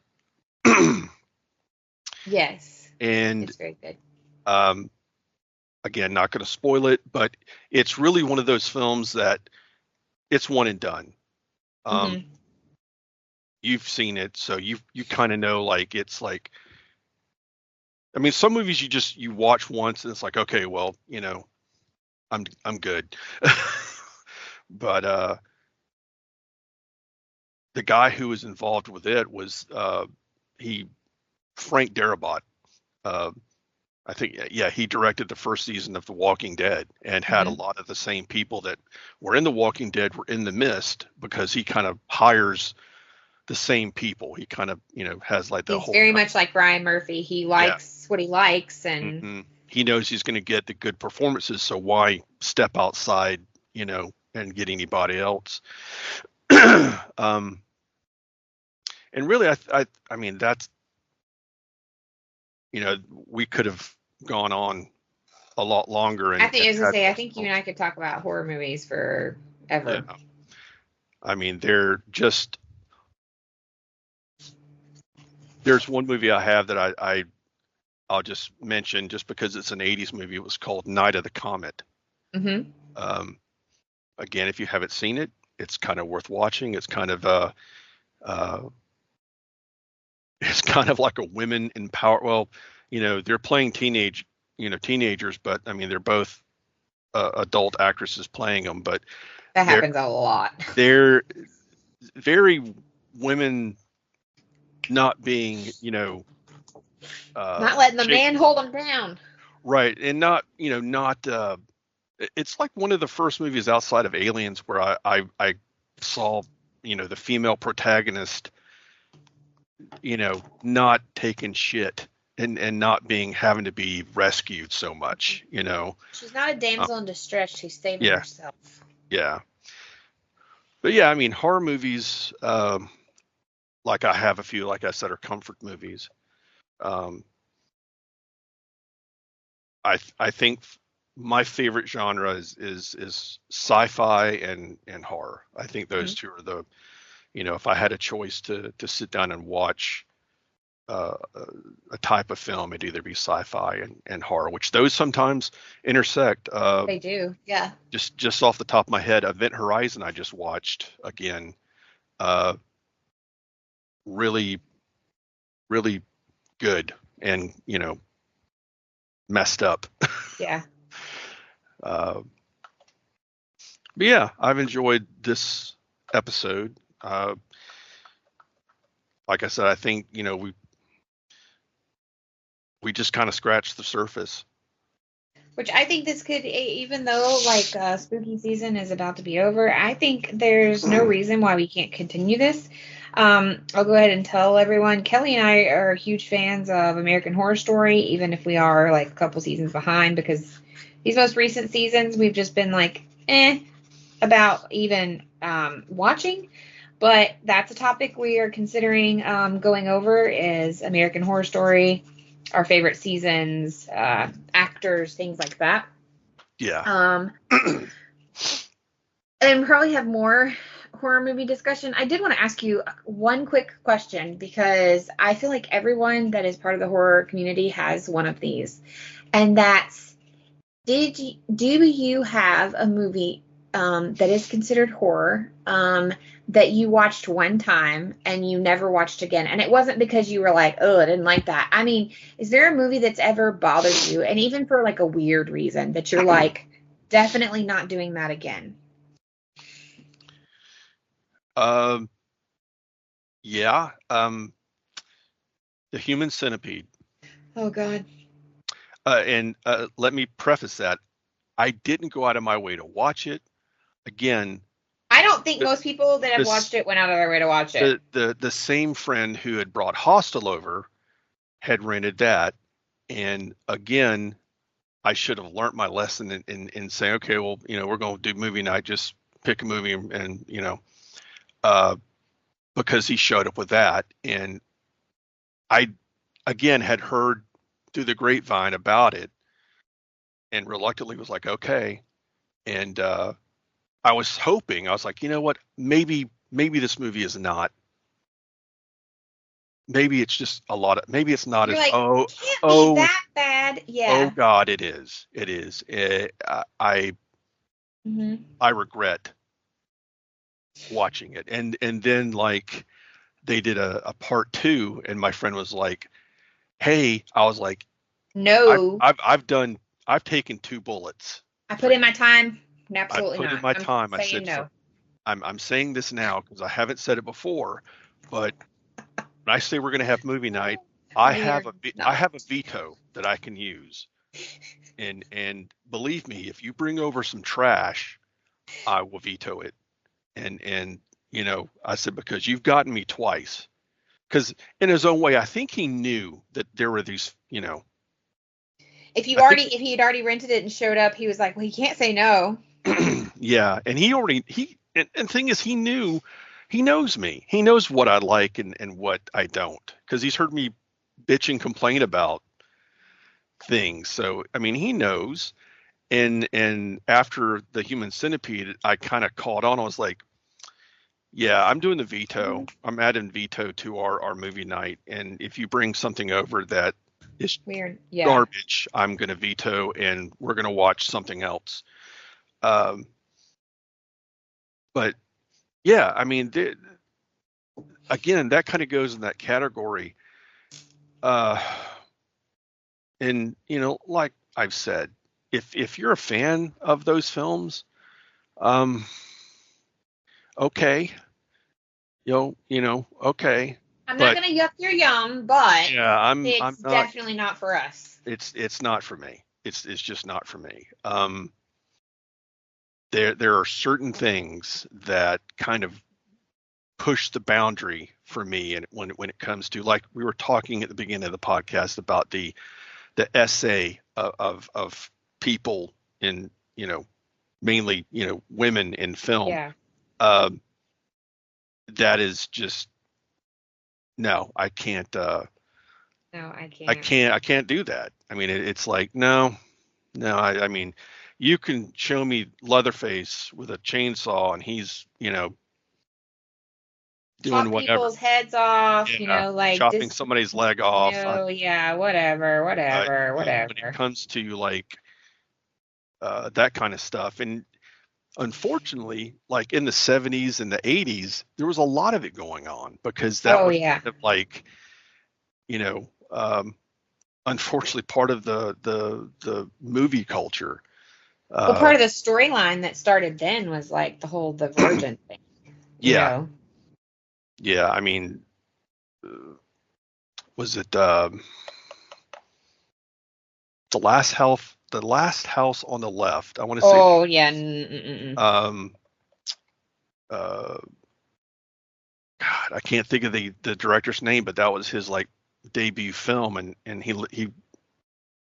Yes, and it's very good. Again, not going to spoil it, but it's really one of those films that it's one and done. You've seen it, so you kind of know, like, it's like, I mean, some movies you watch once and it's like, okay, well, I'm good. But the guy who was involved with it was Frank Darabont. I think, yeah, he directed the first season of The Walking Dead, and had a lot of the same people that were in The Walking Dead were in The Mist, because he kind of hires the same people. He kind of, has like the whole. He's very much like Ryan Murphy. He likes what he likes, and he knows he's going to get the good performances. So why step outside, and get anybody else? And really, I mean, that's, we could have gone on a lot longer. And I think, as I say, I think you and I could talk about horror movies forever. Yeah. I mean, there's one movie I have that I'll just mention, just because it's an 80s movie. It was called Night of the Comet. Again, if you haven't seen it, it's kind of worth watching. It's kind of it's kind of like a women in power. Well, they're playing teenagers, but I mean, they're both adult actresses playing them. But that happens a lot. They're very women not being, not letting the man hold them down. Right. And not, it's like one of the first movies outside of Aliens where I saw, the female protagonist not taking shit and not having to be rescued so much, She's not a damsel in distress. She's saving Yeah. herself. Yeah. But yeah, I mean, horror movies, like I have a few, like I said, are comfort movies. I think my favorite genre is sci-fi and horror. I think those two are the, if I had a choice to sit down and watch a type of film, it'd either be sci-fi and horror, which those sometimes intersect. They do, yeah. Just off the top of my head, Event Horizon I just watched again. Really, really good and, messed up. Yeah. But yeah, I've enjoyed this episode. Like I said, I think, we just kind of scratched the surface. Which I think this could, even though like spooky season is about to be over, I think there's no reason why we can't continue this. I'll go ahead and tell everyone, Kelley and I are huge fans of American Horror Story, even if we are like a couple seasons behind, because these most recent seasons we've just been like, about even watching. But that's a topic we are considering going over is American Horror Story, our favorite seasons, actors, things like that. Yeah. And probably have more horror movie discussion. I did want to ask you one quick question because I feel like everyone that is part of the horror community has one of these. And that's, do you have a movie that is considered horror that you watched one time and you never watched again? And it wasn't because you were like, oh, I didn't like that. I mean, is there a movie that's ever bothered you, and even for like a weird reason, that you're like, definitely not doing that again? Yeah. The Human Centipede. Oh God. And let me preface that I didn't go out of my way to watch it. Again, I don't think most people that have watched it went out of their way to watch it. The same friend who had brought Hostel over had rented that, and again, I should have learned my lesson in saying, okay, well, we're going to do movie night. Just pick a movie, and because he showed up with that, and I again had heard through the grapevine about it, and reluctantly was like, okay, and I was hoping, I was like, you know what, maybe this movie is not. Maybe it's just a lot of. Maybe it's not. You're as like, can't be that bad. Yeah. Oh God, it is. It is. I regret watching it, and then like they did a part 2, and my friend was like, "Hey," I was like, "No, I've taken 2 bullets. I put in my time. Absolutely I put not. in my time." I said said, no. I'm saying this now because I haven't said it before, but when I say we're going to have movie night, I have a veto that I can use, and believe me, if you bring over some trash, I will veto it. And I said, because you've gotten me twice. Because in his own way, I think he knew that there were these, If he had already rented it and showed up, he was like, well, he can't say no. Yeah, and and thing is, he knows me. He knows what I like and what I don't, because he's heard me bitch and complain about things. So I mean, he knows. And after the Human Centipede, I kind of caught on. I was like, yeah, I'm doing the veto. I'm adding veto to our movie night. And if you bring something over that is weird, yeah, garbage, I'm going to veto, and we're going to watch something else. But yeah, I mean, again, that kind of goes in that category. And like I've said, if you're a fan of those films, okay, okay. I'm not gonna yuck your yum, but yeah, it's definitely not for us. It's not for me. It's just not for me. There are certain things that kind of push the boundary for me, and when it comes to, like we were talking at the beginning of the podcast about the essay of people in, mainly, women in film. Yeah. That is just, no, I can't. No, I I can't. can't do that. I mean, it's like, no. I mean, you can show me Leatherface with a chainsaw and he's, doing Chop whatever. people's heads off, Yeah, like chopping this, somebody's leg off. yeah, whatever, But whatever, when it whatever. comes to like that kind of stuff, and unfortunately, like in the 70s and the 80s, there was a lot of it going on because that Oh was yeah. kind of like, unfortunately part of the movie culture. Well, part of the storyline that started then was like the virgin thing, Yeah. Yeah, I mean, was it the last house on the left? I want to say. Oh yeah. God, I can't think of the director's name, but that was his like debut film, and he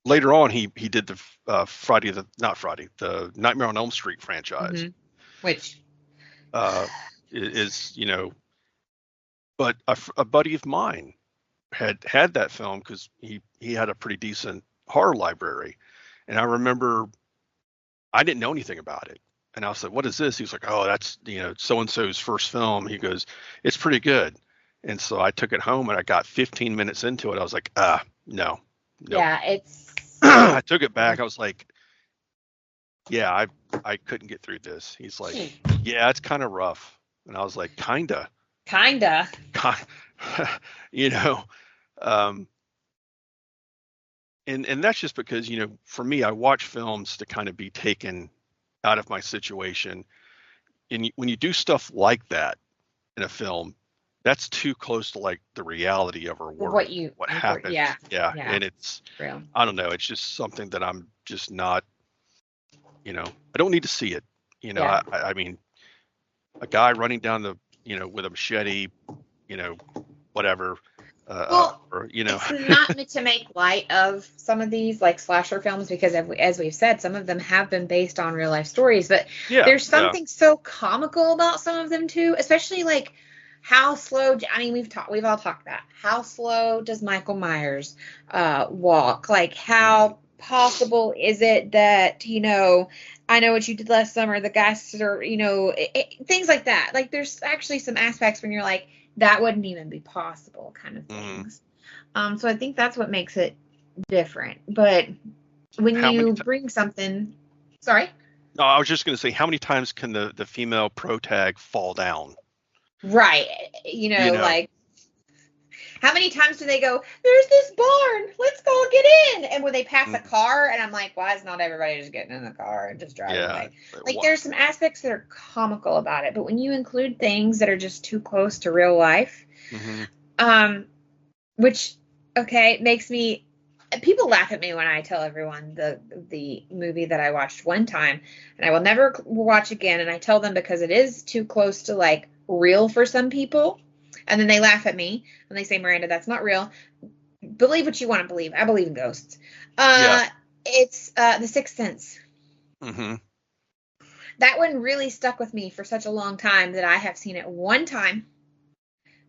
later on he did the the Nightmare on Elm Street franchise, Which is, but a buddy of mine had that film because he had a pretty decent horror library, and I remember I didn't know anything about it. And I was like, what is this? He was like, oh, that's, so-and-so's first film. He goes, it's pretty good. And so I took it home and I got 15 minutes into it. I was like, no. yeah, it's I took it back. I was like, yeah, I couldn't get through this. He's like, yeah, it's kind of rough. And I was like, kinda. And that's just because, for me, I watch films to kind of be taken out of my situation. And when you do stuff like that in a film, that's too close to like the reality of our world. What happens? Yeah. And it's real. I don't know. It's just something that I'm just not. I don't need to see it. I mean, a guy running down with a machete, whatever. It's not meant to make light of some of these like slasher films because, as we've said, some of them have been based on real life stories. But there's something so comical about some of them too, especially like how slow. I mean, we've all talked about how slow does Michael Myers walk? Like, how possible is it that I know what you did last summer. The guys are things like that. Like, there's actually some aspects when you're like, that wouldn't even be possible kind of things. So I think that's what makes it different. But when you bring something, sorry? No, I was just going to say, how many times can the female protag fall down? Right. Like, how many times do they go, there's this barn, let's go get in? And when they pass a car, and I'm like, why is not everybody just getting in the car and just driving away? Like, there's some aspects that are comical about it. But when you include things that are just too close to real life, which, makes me... People laugh at me when I tell everyone the movie that I watched one time, and I will never watch again. And I tell them because it is too close to, like, real for some people. And then they laugh at me and they say, Miranda, that's not real. Believe what you want to believe. I believe in ghosts. It's The Sixth Sense. That one really stuck with me for such a long time that I have seen it one time.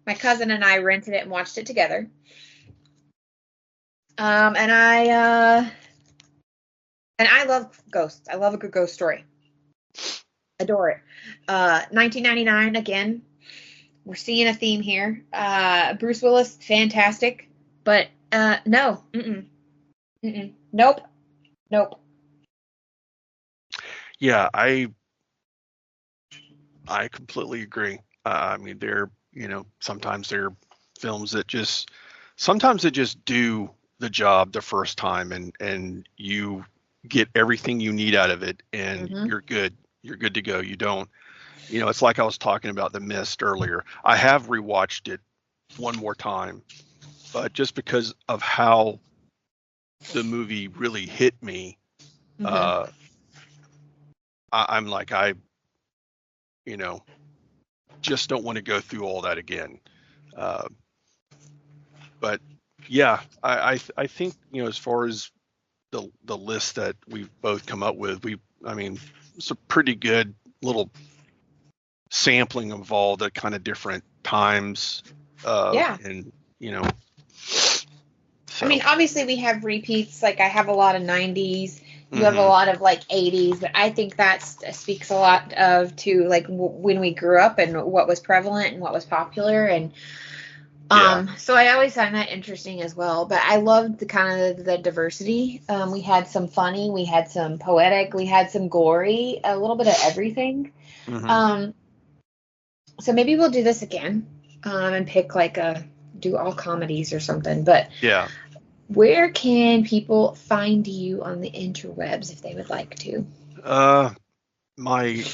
My cousin and I rented it and watched it together. And I love ghosts. I love a good ghost story. Adore it. 1999 again. We're seeing a theme here. Bruce Willis, fantastic. But no. Nope. Yeah, I completely agree. I mean, sometimes they're films that sometimes they just do the job the first time, and you get everything you need out of it, and you're good. You're good to go. You don't. It's like I was talking about The Mist earlier. I have rewatched it one more time, but just because of how the movie really hit me, I'm like, just don't want to go through all that again. But yeah, I think, as far as the list that we've both come up with, it's a pretty good little sampling of all the kind of different times. And, so. Obviously we have repeats. Like, I have a lot of 90s. You have a lot of 80s, but I think that speaks a lot to when we grew up and what was prevalent and what was popular. And so I always find that interesting as well. But I loved the kind of the diversity. We had some funny, we had some poetic, we had some gory, a little bit of everything. So maybe we'll do this again and pick do all comedies or something. But yeah. Where can people find you on the interwebs if they would like to? My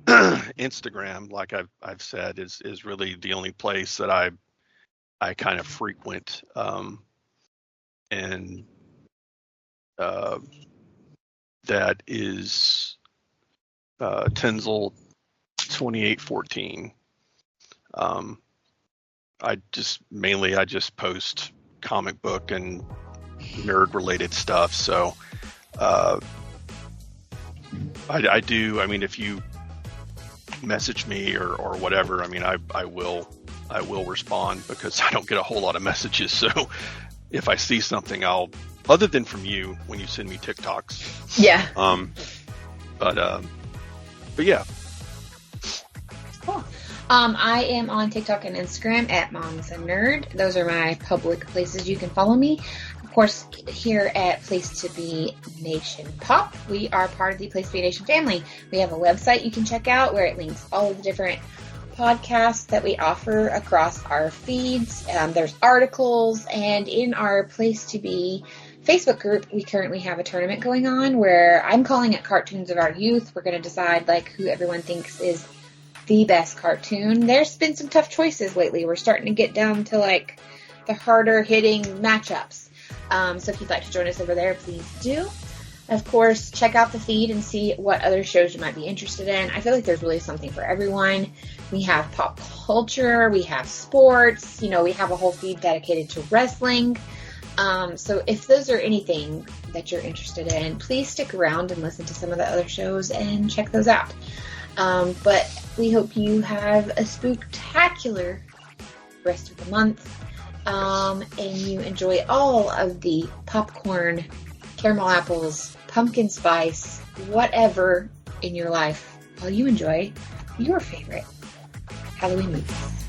Instagram, like I've said, is really the only place that I kind of frequent, and that is Tenzel 2814. I just post comic book and nerd related stuff. So I do. If you message me or whatever, I will respond, because I don't get a whole lot of messages. So if I see something, other than from you when you send me TikToks. Yeah. But yeah. Cool. I am on TikTok and Instagram at Mom's a Nerd. Those are my public places you can follow me. Of course, here at Place to Be Nation Pop, we are part of the Place to Be Nation family. We have a website you can check out where it links all of the different podcasts that we offer across our feeds. There's articles, and in our Place to Be Facebook group, we currently have a tournament going on where I'm calling it Cartoons of Our Youth. We're going to decide who everyone thinks is the best cartoon. There's been some tough choices lately. We're starting to get down to the harder hitting matchups. So if you'd like to join us over there, please do. Of course, check out the feed and see what other shows you might be interested in. I feel like there's really something for everyone. We have pop culture, we have sports, we have a whole feed dedicated to wrestling. So if those are anything that you're interested in, please stick around and listen to some of the other shows and check those out. But we hope you have a spooktacular rest of the month, and you enjoy all of the popcorn, caramel apples, pumpkin spice, whatever in your life while you enjoy your favorite Halloween movies.